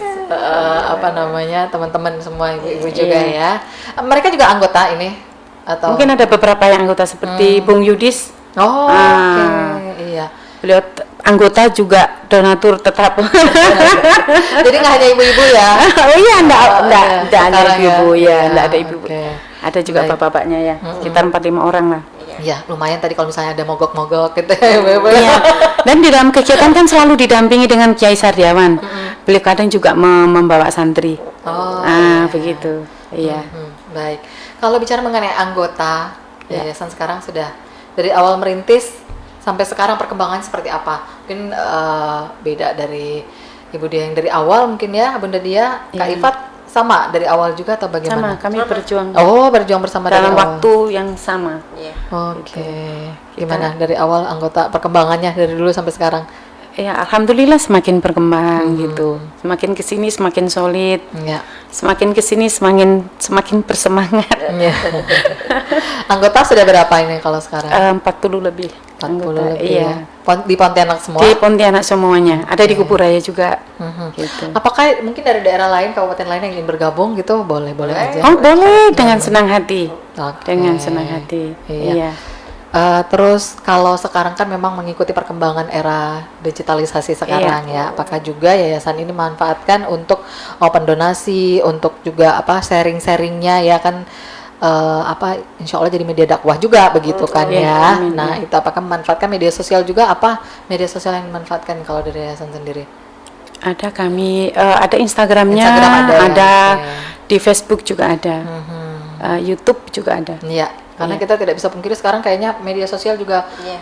teman-teman semua, ibu-ibu juga ya. Mereka juga anggota ini atau
mungkin ada beberapa yang anggota seperti Bung Yudis.
Oke. Iya.
Beliau anggota juga donatur tetap.
Jadi nggak hanya ibu-ibu ya?
Oh iya, enggak ada ibu-ibu ya, enggak ada ibu-ibu. Ada juga bapak-bapaknya ya, sekitar 4-5 orang lah.
Ya, lumayan tadi kalau misalnya ada mogok-mogok gitu.
Iya. Dan di dalam kegiatan kan selalu didampingi dengan Kiai Sardiawan. Beliau kadang juga membawa santri. Begitu. Iya.
Baik. Kalau bicara mengenai anggota yayasan sekarang sudah dari awal merintis sampai sekarang perkembangan seperti apa? Mungkin beda dari Ibu Dia yang dari awal mungkin ya, Bunda Dia, Kak Ifat sama dari awal juga atau bagaimana?
Sama, kami berjuang.
Berjuang bersama
dalam
dari
waktu yang sama.
Oke. Gimana dari awal anggota perkembangannya dari dulu sampai sekarang?
Ya, alhamdulillah semakin berkembang gitu. Semakin kesini semakin solid. Semakin kesini semakin bersemangat.
Anggota sudah berapa ini kalau sekarang?
40 lebih.
40 lebih.
Iya.
Di Pontianak semua?
Di Pontianak semuanya. Ada di Kupuraya juga. Gitu.
Apakah mungkin dari daerah lain, kabupaten lain yang ingin bergabung gitu? Boleh aja.
Oh, boleh, dengan senang hati. Dengan senang hati. Iya.
Terus kalau sekarang kan memang mengikuti perkembangan era digitalisasi sekarang ya, apakah juga yayasan ini manfaatkan untuk open donasi, untuk juga sharing-sharingnya ya kan, insya Allah jadi media dakwah juga begitu kan ya.
amin.
Nah itu apakah memanfaatkan media sosial juga, apa media sosial yang dimanfaatkan kalau dari yayasan sendiri?
Ada kami ada Instagramnya,
Instagram ada ya,
ada
oke.
di Facebook juga ada, YouTube juga ada.
Iya, karena
Iya.
kita tidak bisa pungkiri sekarang kayaknya media sosial juga
Iya.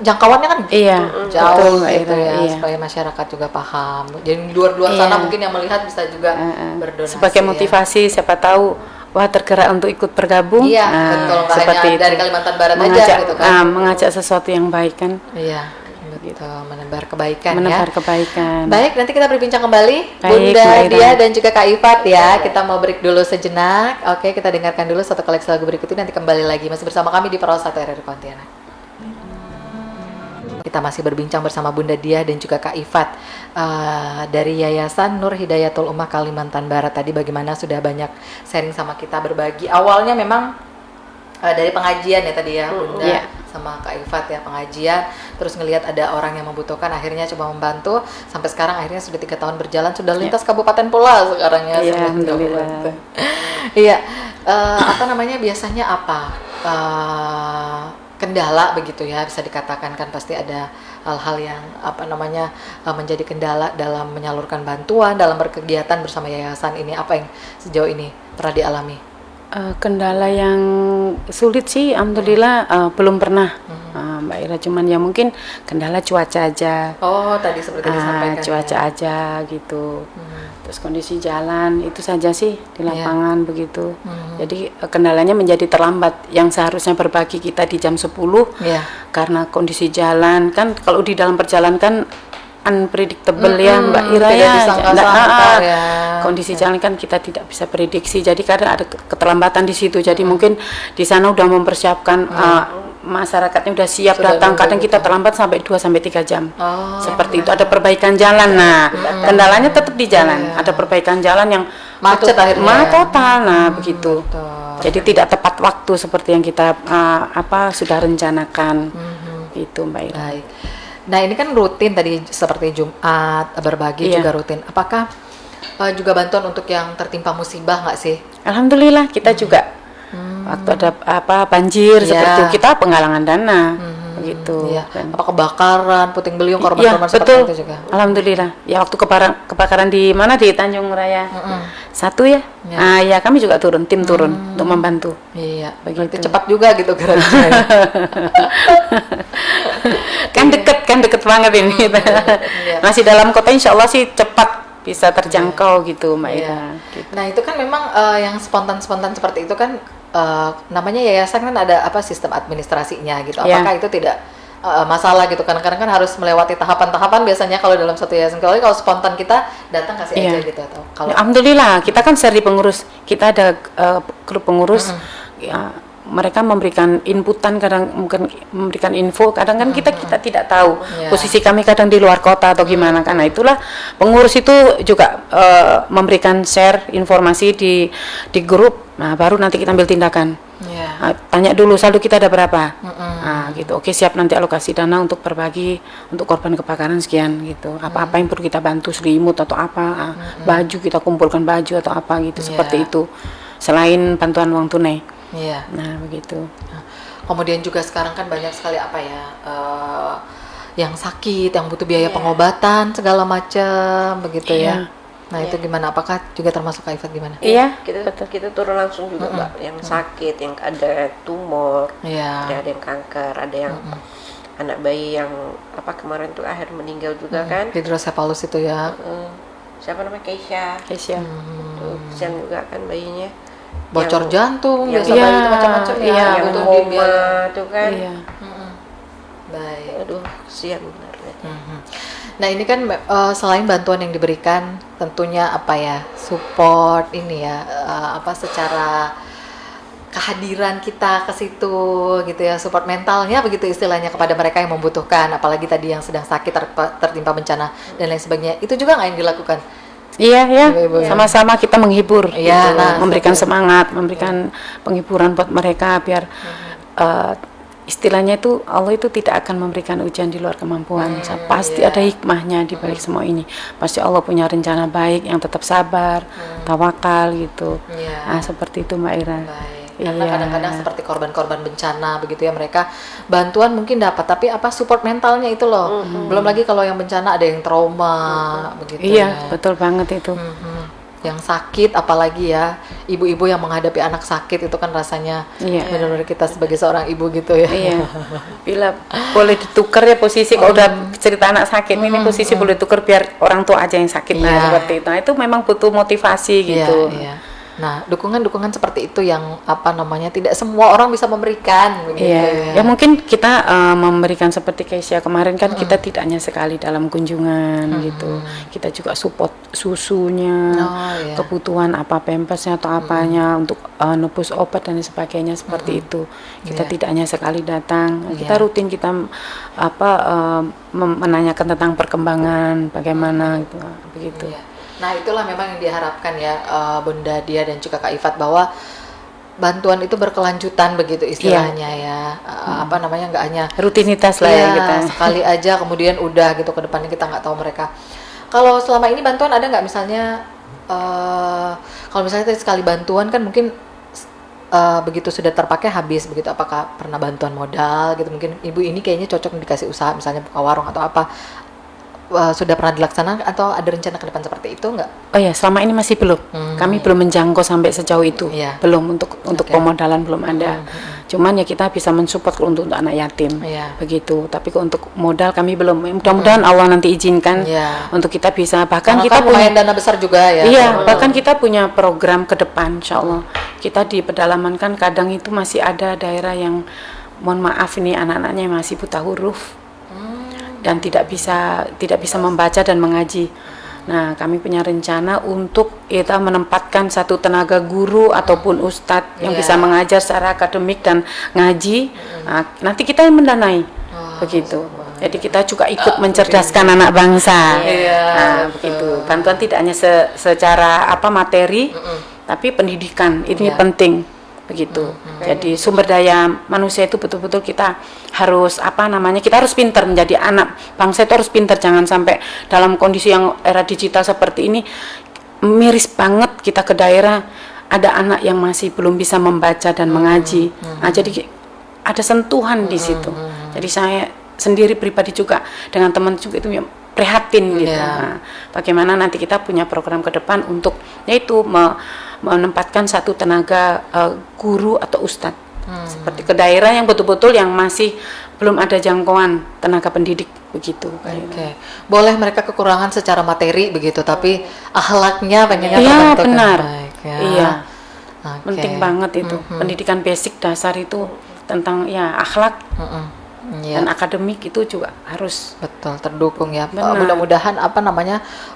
jangkauannya kan
Iya,
jauh
betul, Mbak
gitu
Ira,
ya,
iya.
supaya masyarakat juga paham. Jadi di luar
Iya.
sana mungkin yang melihat bisa juga berdonasi.
Sebagai
ya.
motivasi, siapa tahu wah tergerak untuk ikut bergabung.
Iya, betul. Nggak
seperti
hanya
itu.
dari Kalimantan Barat aja
mengajak,
gitu kan.
mengajak sesuatu yang baik kan,
Iya, betul. Menebar kebaikan
menebar
ya.
kebaikan.
Baik, nanti kita berbincang kembali
Baik,
Bunda
Mbak Ira.
Dia dan juga Kak Ifat ya. Kita mau break dulu sejenak. Oke, kita dengarkan dulu satu koleksi lagu berikut ini, nanti kembali lagi masih bersama kami di Pro 1 RRI Pontianak. Kita masih berbincang bersama Bunda Dia dan juga Kak Ifat dari Yayasan Nur Hidayatul Ummah Kalimantan Barat. Tadi bagaimana sudah banyak sharing sama kita, berbagi. Awalnya memang dari pengajian ya tadi ya Bunda
Iya.
sama Kak Ifat ya, pengajian, terus ngelihat ada orang yang membutuhkan, akhirnya coba membantu, sampai sekarang akhirnya sudah 3 tahun berjalan, sudah lintas kabupaten pula sekarang ya.
Iya,
sudah
alhamdulillah.
Iya, biasanya apa kendala begitu ya, bisa dikatakan kan pasti ada hal-hal yang menjadi kendala dalam menyalurkan bantuan, dalam berkegiatan bersama yayasan ini, apa yang sejauh ini pernah dialami?
Kendala yang sulit sih, alhamdulillah belum pernah, Mbak Ira. Cuman ya mungkin kendala cuaca aja.
Oh, tadi seperti disampaikan
Cuaca
ya.
aja gitu. Terus kondisi jalan itu saja sih di lapangan begitu. Jadi kendalanya menjadi terlambat, yang seharusnya berbagi kita di jam 10
Iya.
karena kondisi jalan kan, kalau di dalam perjalanan kan unpredictable ya Mbak Ira
tidak
ya.
disangka-sangka ya.
Kondisi jalan kan kita tidak bisa prediksi. Jadi kadang ada keterlambatan di situ. Jadi mungkin di sana udah mempersiapkan masyarakatnya udah siap
Sudah
datang.
nunggu
Kadang
gitu.
kita terlambat sampai 2 sampai 3 jam.
Oh,
Seperti itu, ada perbaikan jalan. Nah, kendalanya tetap di jalan. Ada perbaikan jalan yang
Macet akhirnya.
total. Nah, begitu.
betul.
Jadi tidak tepat waktu seperti yang kita sudah rencanakan. Itu Mbak Ira.
Baik. Nah, ini kan rutin tadi seperti Jumat berbagi
Iya.
juga rutin. Apakah juga bantuan untuk yang tertimpa musibah nggak sih?
Alhamdulillah kita juga waktu ada banjir
Iya.
seperti itu, kita penggalangan dana begitu.
Iya.
kan.
Apa kebakaran, puting beliung,
Iya,
korban-korban seperti
betul.
itu juga?
Alhamdulillah. Ya waktu kebakaran di mana, di Tanjung Raya 1 ya.
Iya.
Ya kami juga tim turun untuk membantu.
Iya.
Begitu.
Berarti cepat juga gitu geraknya.
kan deket banget ini.
Iya.
Masih dalam kota, insya Allah sih cepat bisa terjangkau gitu Mbak
Iya.
Ira. Gitu.
Nah, itu kan memang yang spontan-spontan seperti itu kan namanya yayasan kan ada sistem administrasinya gitu.
Iya.
Apakah itu tidak masalah gitu? Kadang-kadang kan harus melewati tahapan-tahapan biasanya kalau dalam satu yayasan. Kalau spontan kita datang kasih aja
Iya.
gitu, atau kalau
Alhamdulillah kita kan seri pengurus, kita ada grup pengurus. Ya, mereka memberikan inputan, kadang mungkin memberikan info, kadang kan kita tidak tahu
Iya.
posisi kami kadang di luar kota atau gimana. Karena itulah pengurus itu juga memberikan share informasi di grup. Nah, baru nanti kita ambil tindakan.
Iya.
Nah, tanya dulu saldo kita ada berapa. Nah, gitu. Oke, siap, nanti alokasi dana untuk berbagi untuk korban kebakaran sekian gitu. Apa-apa yang perlu kita bantu, selimut atau apa, baju kita kumpulkan baju atau apa gitu,
Iya.
seperti itu. Selain bantuan uang tunai.
Iya.
Nah, begitu.
Kemudian juga sekarang kan banyak sekali yang sakit, yang butuh biaya pengobatan segala macam begitu ya.
Iya.
Nah, itu gimana? Apakah juga termasuk Kak Ifat gimana?
Iya,
Kita turun langsung juga Mbak, yang sakit, yang ada tumor,
Iya.
ada yang kanker, ada yang anak bayi yang kemarin tuh akhir meninggal juga kan.
Hidrosefalus itu ya.
Siapa namanya, Keisha.
Keisha.
Tuh, kesian juga kan bayinya.
Bocor jantung,
yang-
biasa
Iya,
bayi itu macam-macam ya.
iya.
Yang
butuh
koma
biaya.
tuh kan.
Iya.
Baik.
Aduh, kesian benar.
Nah, ini kan selain bantuan yang diberikan, tentunya support ini ya, secara kehadiran kita ke situ gitu ya, support mentalnya begitu istilahnya kepada mereka yang membutuhkan, apalagi tadi yang sedang sakit tertimpa bencana dan lain sebagainya. Itu juga nggak yang dilakukan?
Iya, ya.
Ibu-ibu ya.
Sama-sama kita menghibur,
Iya,
gitu.
nah,
memberikan
seperti-
semangat, memberikan penghiburan buat mereka biar istilahnya itu Allah itu tidak akan memberikan ujian di luar kemampuan. Pasti
iya.
ada hikmahnya di balik semua ini. Pasti Allah punya rencana baik yang tetap sabar, tawakal gitu.
Iya.
Nah, seperti itu Mbak Ira.
Baik. Karena
Iya.
kadang-kadang seperti korban-korban bencana begitu ya, mereka bantuan mungkin dapat, tapi apa support mentalnya itu loh. Belum lagi kalau yang bencana ada yang trauma begitu
Iya,
ya.
betul banget itu.
Yang sakit, apalagi ya ibu-ibu yang menghadapi anak sakit itu kan rasanya
Iya.
benar-benar kita sebagai seorang ibu gitu ya.
Iya. Bila boleh ditukar ya posisi, kalau udah cerita anak sakit ini posisi boleh tukar biar orang tua aja yang sakit.
Iya.
Nah, seperti itu. Nah, itu memang butuh motivasi gitu.
Iya, iya. Nah, dukungan-dukungan seperti itu yang apa namanya tidak semua orang bisa memberikan begitu
Iya, ya mungkin kita memberikan seperti Keisha kemarin kan kita tidak hanya sekali dalam kunjungan gitu, kita juga support susunya,
Oh, iya.
kebutuhan apa pampasnya atau apanya untuk nebus obat dan sebagainya seperti itu. Kita
Iya.
tidak hanya sekali datang, kita
Iya.
rutin kita menanyakan tentang perkembangan bagaimana gitu, begitu.
Iya. Nah, itulah memang yang diharapkan ya, Bunda Dia dan juga Kak Ifat, bahwa bantuan itu berkelanjutan begitu istilahnya ya. Apa namanya, nggak hanya
Rutinitas lah ya
iya,
kita.
sekali aja kemudian udah gitu, ke depannya kita nggak tahu mereka. Kalau selama ini bantuan ada nggak misalnya, kalau misalnya tadi sekali bantuan kan mungkin begitu sudah terpakai habis begitu, apakah pernah bantuan modal gitu, mungkin ibu ini kayaknya cocok dikasih usaha misalnya buka warung atau apa, sudah pernah dilaksanakan atau ada rencana ke depan seperti itu nggak?
Oh ya, selama ini masih belum. Kami belum menjangkau sampai sejauh itu.
Iya.
Belum untuk
Oke.
pemodalan belum ada. Cuman ya kita bisa mensupport untuk anak yatim.
Iya.
Begitu. Tapi kalau untuk modal kami belum. Mudah-mudahan Allah nanti izinkan
Iya.
untuk kita bisa, bahkan
Karena
kita
kan lumayan dana besar juga ya.
Iya, bahkan kita punya program ke depan, insya Allah. Kita di pedalaman kan kadang itu masih ada daerah yang, mohon maaf ini anak-anaknya masih buta huruf dan tidak bisa membaca dan mengaji. Nah, kami punya rencana untuk kita menempatkan satu tenaga guru ataupun ustadz yang
Iya.
bisa mengajar secara akademik dan ngaji. Nah, nanti kita yang mendanai, begitu. Jadi kita juga ikut mencerdaskan anak bangsa.
Iya,
Nah,
betul.
begitu. Bantuan tidak hanya secara materi, tapi pendidikan ini
Iya.
penting. Begitu. Jadi sumber daya manusia itu betul-betul kita harus kita harus pintar menjadi anak bangsa, itu harus pintar, jangan sampai dalam kondisi yang era digital seperti ini miris banget kita ke daerah ada anak yang masih belum bisa membaca dan mengaji. Nah, jadi ada sentuhan di situ. Jadi saya sendiri pribadi juga dengan teman juga itu prihatin gitu.
Iya.
Nah, bagaimana nanti kita punya program ke depan untuk yaitu menempatkan satu tenaga guru atau ustadz seperti ke daerah yang betul-betul yang masih belum ada jangkauan tenaga pendidik begitu.
Oke. Boleh mereka kekurangan secara materi begitu, tapi akhlaknya pengennya
Iya,
terbentuk yang
benar.
baik, ya.
Iya.
Oke.
Penting banget itu. Pendidikan basic dasar itu tentang ya akhlak
Iya.
dan akademik itu juga harus.
Betul, terdukung ya.
Benar.
Mudah-mudahan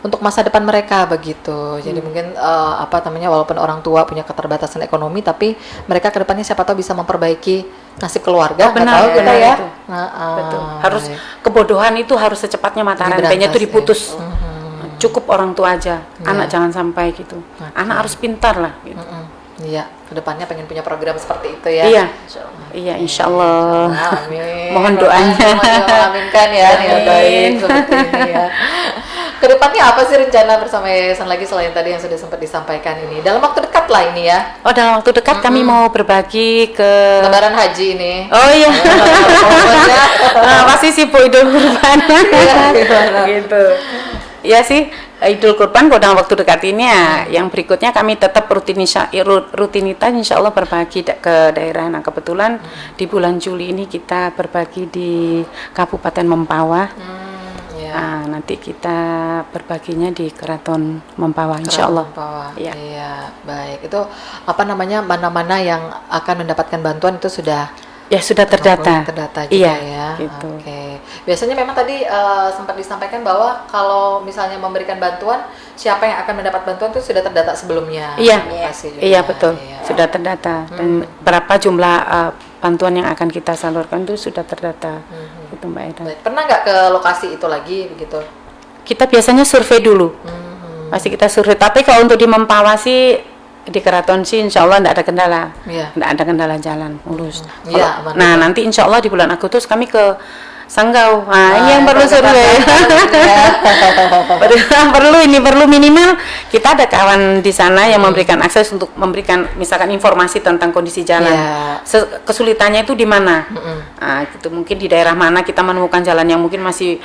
untuk masa depan mereka begitu. Jadi mungkin walaupun orang tua punya keterbatasan ekonomi, tapi mereka kedepannya siapa tahu bisa memperbaiki nasib keluarga.
Oh, benar,
Nggak tahu kita
benar
ya.
itu.
Nah,
Betul. Harus kebodohan itu harus secepatnya mata rantainya itu
Diberantas, ya.
diputus. Cukup orang tua aja. Anak jangan sampai gitu. Anak harus pintar lah gitu.
Iya, kedepannya pengen punya program seperti itu ya.
Iya. Iya, insya Allah.
Amin.
Mohon doanya.
Aminkan ya, niat baik seperti ini ya. Kedepannya apa sih rencana bersama yayasan lagi selain tadi yang sudah sempat disampaikan ini? Dalam waktu dekat lah ini ya.
Oh, dalam waktu dekat kami mau berbagi ke
Lebaran haji ini.
Oh iya.
Pokoknya
Pasti sibuk Idul Kurban.
gimana?
Gitu. Ya sih, Idul Kurban dalam waktu dekat ini ya. Yang berikutnya kami tetap rutinitas insya Allah berbagi ke daerah. Nah, kebetulan di bulan Juli ini kita berbagi di Kabupaten Mempawah.
Ya.
Nah, nanti kita berbaginya di Keraton Mempawah insya Allah.
Mempawah.
Iya.
Iya, baik. Itu mana-mana yang akan mendapatkan bantuan itu sudah
Ya sudah terdata.
Terdata juga
Iya,
ya.
gitu.
Oke. Biasanya memang tadi sempat disampaikan bahwa kalau misalnya memberikan bantuan, siapa yang akan mendapat bantuan itu sudah terdata sebelumnya.
Iya,
Pasti juga.
iya betul,
Iya.
sudah terdata dan berapa jumlah bantuan yang akan kita salurkan itu sudah terdata, itu Mbak Eda.
Baik. Pernah nggak ke lokasi itu lagi begitu?
Kita biasanya survei dulu, pasti kita survei. Tapi kalau untuk di Mempawah sih di Keraton sih insya Allah tidak ada kendala,
Iya.
tidak ada kendala jalan mulus.
Iya, aman.
Nah nanti insya Allah di bulan Agustus kami ke Sanggau. Nah, ini yang perlu survei. perlu minimal kita ada kawan di sana yang memberikan akses untuk memberikan misalkan informasi tentang kondisi jalan. Kesulitannya itu di mana? Nah, itu mungkin di daerah mana kita menemukan jalan yang mungkin masih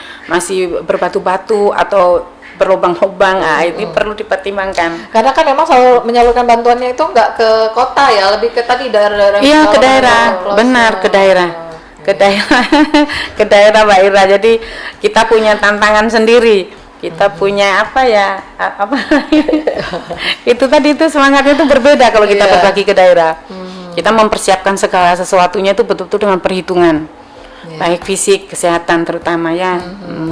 berbatu-batu atau berlubang-lubang. Nah, ini perlu dipertimbangkan.
Karena kan memang selalu menyalurkan bantuannya itu nggak ke kota ya, lebih ke tadi daerah-daerah.
Iya, ke daerah. Benar, ke daerah. Ke daerah Mbak Ira. Jadi kita punya tantangan sendiri. Kita punya apa itu tadi itu semangatnya itu berbeda kalau kita berbagi ke daerah. Kita mempersiapkan segala sesuatunya itu betul-betul dengan perhitungan. Baik fisik, kesehatan terutama ya.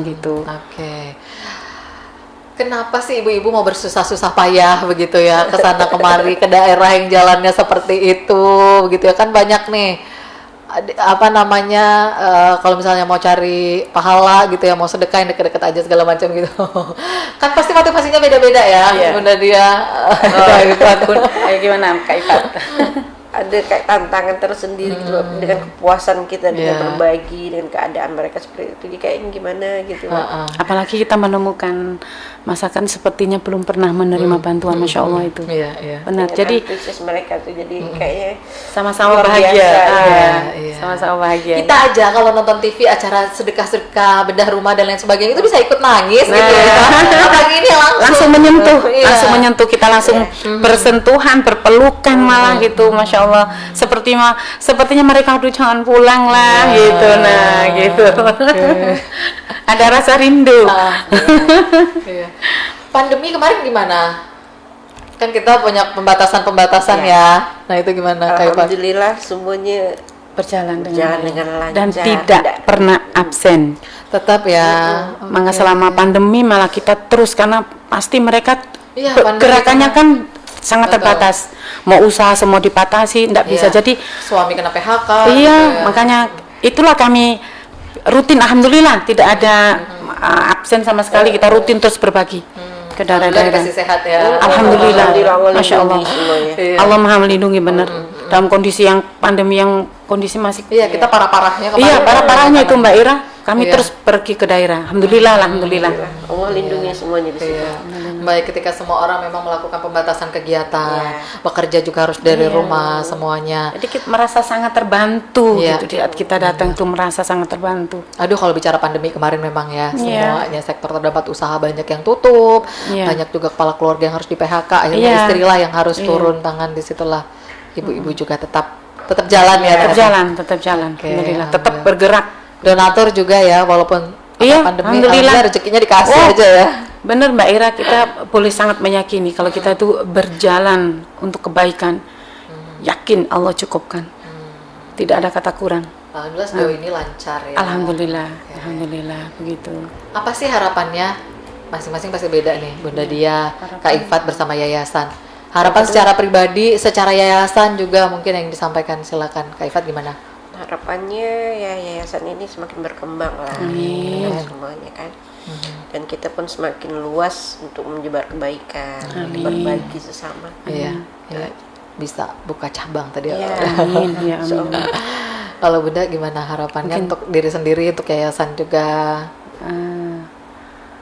Gitu.
Oke. Kenapa sih ibu-ibu mau bersusah-susah payah begitu ya ke sana kemari ke daerah yang jalannya seperti itu begitu ya, kan banyak nih kalau misalnya mau cari pahala gitu ya, mau sedekah yang deket-deket aja segala macam gitu. Kan pasti motivasinya beda-beda ya. Bunda dia
gimana Kak Ifat?
Ada kayak tantangan tersendiri gitu dengan kepuasan kita dengan berbagi dengan keadaan mereka seperti itu. Jadi kayak gimana gitu.
Apalagi kita menemukan masakan sepertinya belum pernah menerima bantuan, Masya Allah itu. Benar.
Dengan
jadi
antusias mereka tuh jadi kayaknya
sama-sama bahagia. Sama-sama bahagia.
Kita aja kalau nonton TV acara sedekah-sedekah bedah rumah dan lain sebagainya itu bisa ikut nangis gitu ya. Apalagi ini langsung
menyentuh kita langsung bersentuhan, berpelukan malah gitu, Masya Allah. Sepertinya mereka udah jangan pulang lah gitu. Nah, gitu. Ada rasa rindu.
Pandemi kemarin gimana? Kan kita punya pembatasan ya. Nah, itu gimana Kak Ifat?
Alhamdulillah semuanya
berjalan
dengan lancar
dan tidak pernah absen.
Tetap ya.
Maka selama pandemi malah kita terus karena pasti mereka gerakannya kan sangat terbatas. Mau usaha semua dipatasi, tidak bisa. Jadi
suami kena PHK.
Iya, makanya itulah kami rutin. Alhamdulillah tidak ada absen sama sekali. Kita rutin terus berbagi ke daerah-daerah.
Dikasih sehat ya.
Alhamdulillah, Masya Allah. Allah Maha melindungi benar. Dalam kondisi yang pandemi yang kondisi masih.
Iya, kita parah-parahnya.
Iya, parah-parahnya itu Mbak Ira. Kami terus pergi ke daerah. Alhamdulillah.
Allah lindungi semuanya di situ.
Baik, ketika semua orang memang melakukan pembatasan kegiatan, bekerja juga harus dari rumah semuanya.
Jadi kita merasa sangat terbantu gitu. Di saat kita datang tuh merasa sangat terbantu.
Aduh, kalau bicara pandemi kemarin memang ya semuanya sektor terdapat usaha banyak yang tutup, banyak juga kepala keluarga yang harus di PHK. Akhirnya istrilah yang harus turun tangan, disitulah ibu-ibu juga tetap jalan ya.
Tetap jalan. Alhamdulillah, tetap bergerak.
Donatur juga ya, walaupun pandemi,
alhamdulillah
rezekinya dikasih aja ya.
Bener Mbak Ira, kita boleh sangat meyakini kalau kita itu berjalan untuk kebaikan, yakin Allah cukupkan, tidak ada kata kurang.
Alhamdulillah sejauh ini lancar ya.
Alhamdulillah, alhamdulillah begitu.
Apa sih harapannya? Masing-masing pasti beda nih, Bunda Dia, Kak Ifat bersama yayasan. Harapan secara pribadi, secara yayasan juga mungkin yang disampaikan, silakan Kak Ifat gimana?
Harapannya ya yayasan ini semakin berkembang lah. Semuanya kan. Dan kita pun semakin luas untuk menyebar kebaikan, berbagi sesama.
Bisa buka cabang tadi.
Amin.
Kalau Bunda gimana harapannya untuk diri sendiri, untuk yayasan juga?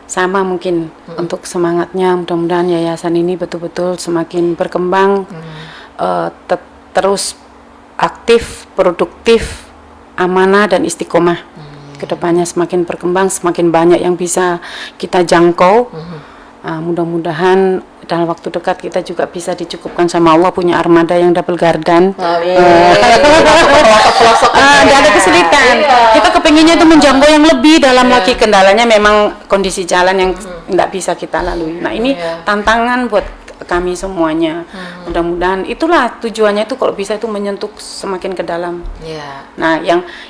Sama mungkin untuk semangatnya, mudah-mudahan yayasan ini betul-betul semakin berkembang, terus aktif, produktif, amanah dan istiqomah. Kedepannya semakin berkembang, semakin banyak yang bisa kita jangkau. Mudah-mudahan dalam waktu dekat kita juga bisa dicukupkan sama Allah punya armada yang double gardan. Tidak ada kesulitan. Kita kepinginnya itu menjangkau yang lebih dalam lagi, kendalanya memang kondisi jalan yang tidak bisa kita lalui. Nah ini tantangan buat kami semuanya. Mudah-mudahan itulah tujuannya itu kalau bisa itu menyentuh semakin ke dalam. Nah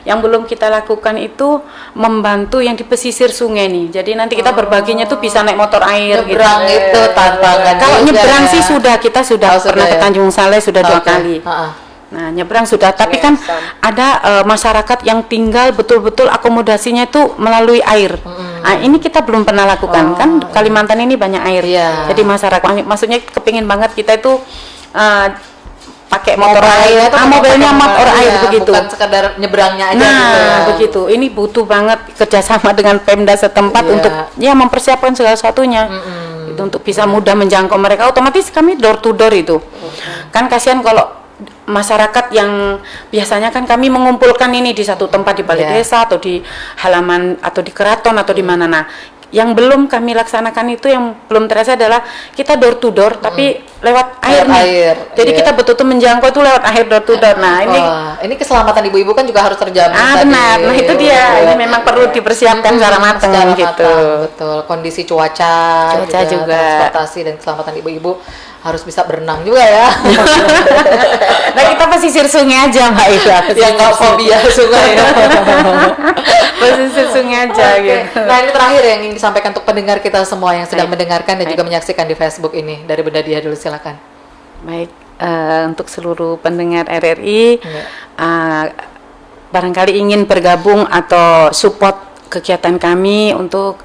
yang belum kita lakukan itu membantu yang di pesisir sungai nih. Jadi nanti kita berbaginya tuh bisa naik motor air.
Nyebrang gitu. Itu tantangan.
Kalau nyebrang sih kita sudah pernah ke Tanjung Saleh sudah 2 kali. Nah nyebrang sudah, tapi kan ada masyarakat yang tinggal betul-betul akomodasinya itu melalui air. Nah ini kita belum pernah lakukan, kan Kalimantan ini banyak air. Jadi masyarakat, maksudnya kepingin banget kita itu pakai motor air, mobilnya motor air begitu.
Bukan sekedar nyebrangnya aja
Nah,
gitu ya.
begitu. Ini butuh banget kerjasama dengan Pemda setempat
Iya.
untuk ya mempersiapkan segala satunya. Itu untuk bisa mudah menjangkau mereka. Otomatis kami door to door itu. Kan kasihan kalau masyarakat yang biasanya kan kami mengumpulkan ini di satu tempat di balai
Iya.
desa atau di halaman atau di keraton atau di mana. Nah, yang belum kami laksanakan itu yang belum terasa adalah kita door to door tapi lewat air nih.
Air,
Jadi
iya.
kita betul-betul menjangkau itu lewat air door to door. Nah,
ini keselamatan ibu-ibu kan juga harus terjamin tadi.
benar. Nah, itu dia. Ini memang perlu dipersiapkan secara matang
Secara
gitu.
matang, betul. Kondisi cuaca
juga.
transportasi dan keselamatan ibu-ibu harus bisa berenang juga ya.
Nah, kita pesisir sungai aja, Mbak Ida.
Yang nggak fobia sungai ya.
Pesisir sungai aja
Oke.
gitu.
Nah, ini terakhir yang ingin disampaikan untuk pendengar kita semua yang sedang mendengarkan dan juga menyaksikan di Facebook ini. Dari Bunda Dia dulu, silakan.
Baik, untuk seluruh pendengar RRI, barangkali ingin bergabung atau support kegiatan kami untuk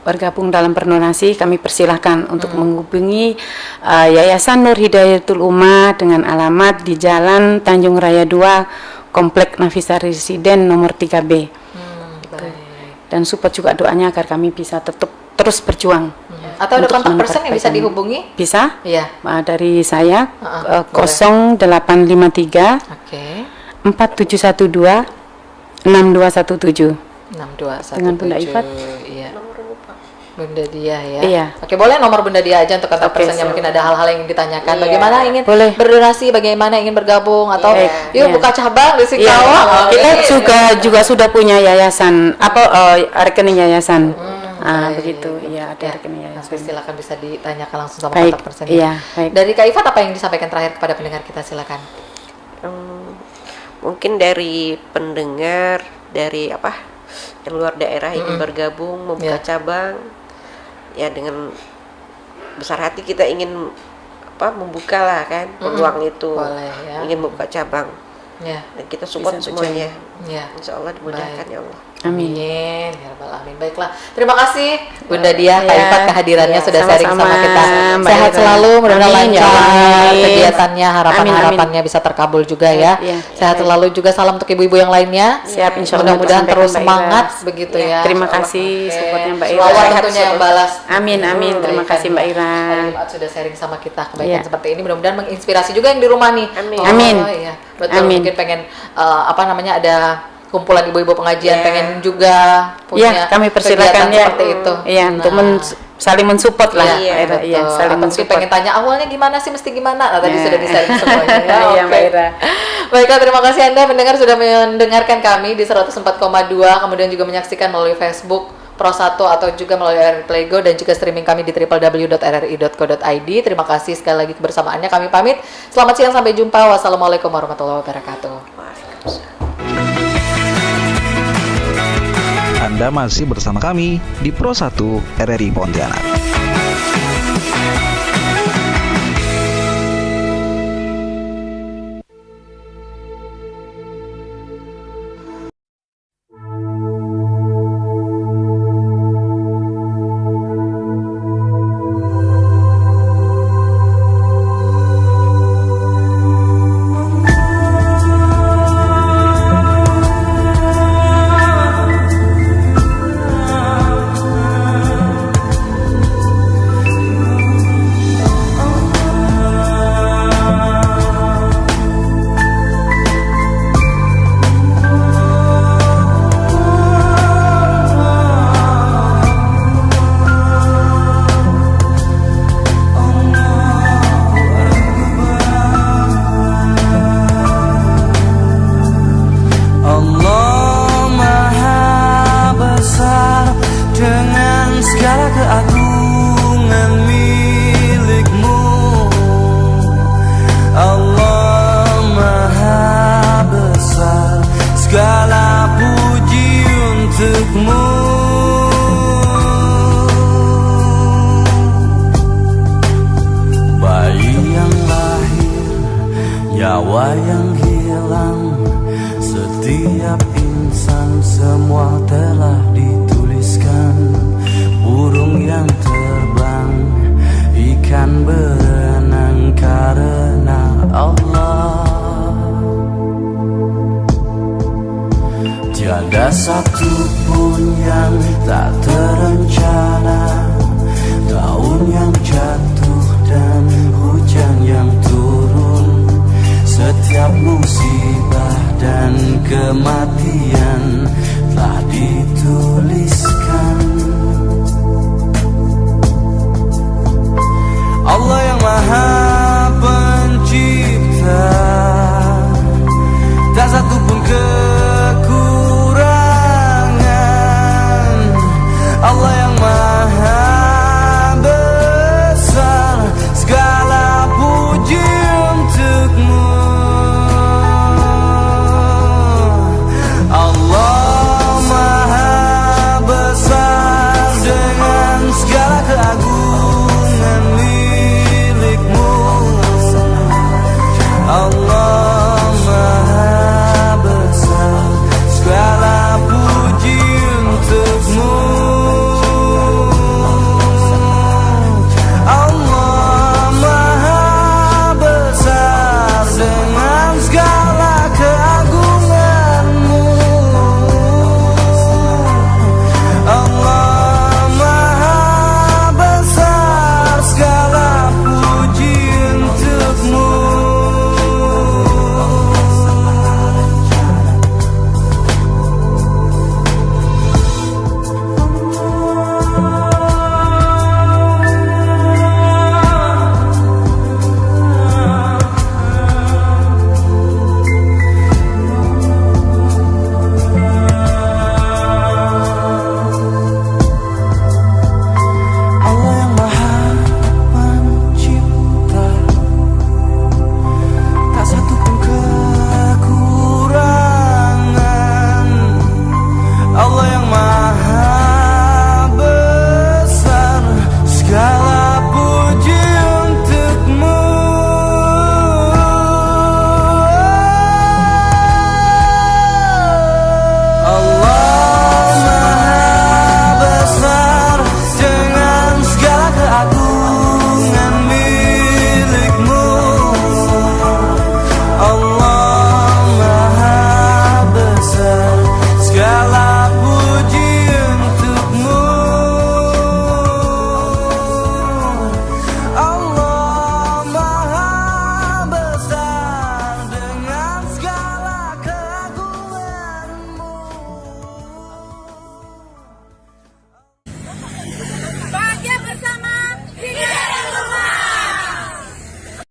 bergabung dalam berdonasi, kami persilahkan untuk menghubungi Yayasan Nur Hidayatul Ummah dengan alamat di Jalan Tanjung Raya 2, Komplek Nafisa Residen nomor 3B. Dan support juga doanya agar kami bisa tetap terus berjuang.
Atau ada
untuk
kontak person yang bisa
menempatkan-
dihubungi?
Bisa?
Iya.
Dari saya
boleh.
0853
Oke.
4712 6217
6217.
Dengan Bunda Ifat.
Iya. Bunda Dia ya.
Iya.
Oke, boleh nomor Bunda Dia aja untuk kontak
Oke,
personnya, mungkin ada hal-hal yang ingin ditanyakan.
Iya.
Bagaimana ingin
Boleh.
berdonasi, bagaimana ingin bergabung atau
Iya.
yuk
Iya.
buka cabang di
Iya,
Singkawang.
kita
Oke.
juga sudah punya yayasan rekening yayasan. Begitu. Iya, ada
Ya,
rekening
nanti
yayasan.
silakan bisa ditanyakan langsung sama
Baik,
kontak personnya.
iya, baik.
Dari Kak Ifat apa yang disampaikan terakhir kepada pendengar kita, silakan.
Mungkin dari pendengar dari yang luar daerah ingin bergabung membuka
Iya.
cabang, ya dengan besar hati kita ingin membuka lah kan peluang itu.
Boleh, ya.
Ingin membuka cabang
Ya.
dan kita support
Bisa
semuanya.
Ya.
Insya Allah dimudahkan ya Allah.
Amin.
Amin. Ya Rabbal Alamin. Baiklah. Terima kasih Bunda Dia, Kak
Ya,
Ifat kehadirannya
ya,
sudah sharing sama
sama-sama,
kita.
Mbak
Sehat
Ira.
selalu, mudah-mudahan
Amin, ya
lancar
Allah.
kegiatannya,
Amin,
harapan-harapannya
amin.
bisa terkabul juga ya.
Ya,
Sehat selalu juga, salam untuk ibu-ibu yang lainnya.
Siap, insya Allah.
Mudah-mudahan
Disampaikan
terus
Mbak Ira.
semangat begitu ya.
Terima
Insya Allah.
kasih
Oke.
supportnya Mbak Ira.
Selalu
Sehat
tentunya yang balas.
Amin, amin. Terima kasih Mbak Ira.
Hari Jumat sudah sharing sama kita kebaikan
Ya.
seperti ini. Mudah-mudahan menginspirasi juga yang di rumah nih.
Amin.
Oh,
Amin.
Iya. Betul.
Amin.
Mungkin pengen ada kumpulan ibu-ibu pengajian,
Ya.
pengen juga punya
Ya, kami persilakan
kegiatan
ya.
seperti itu.
Iya, untuk
Nah.
saling mensupport lah.
Iya,
Mbak Ira. Iya,
Betul.
saling
Atau mungkin
mensupport.
pengen tanya awalnya gimana sih, mesti gimana? Nah, tadi
Ya.
sudah di-sharing semuanya. Ya,
Iya,
oke.
Mbak Ira.
Baiklah, terima kasih Anda pendengar sudah mendengarkan kami di 104,2, kemudian juga menyaksikan melalui Facebook Pro1 atau juga melalui RRI Playgo dan juga streaming kami di www.rri.co.id. Terima kasih sekali lagi kebersamaannya. Kami pamit. Selamat siang, sampai jumpa. Wassalamualaikum warahmatullahi wabarakatuh.
Waalaikumsalam.
Anda masih bersama kami di Pro1 RRI Pontianak.
Tiada satu pun yang tak terencana, daun yang jatuh dan hujan yang turun, setiap musibah dan kematian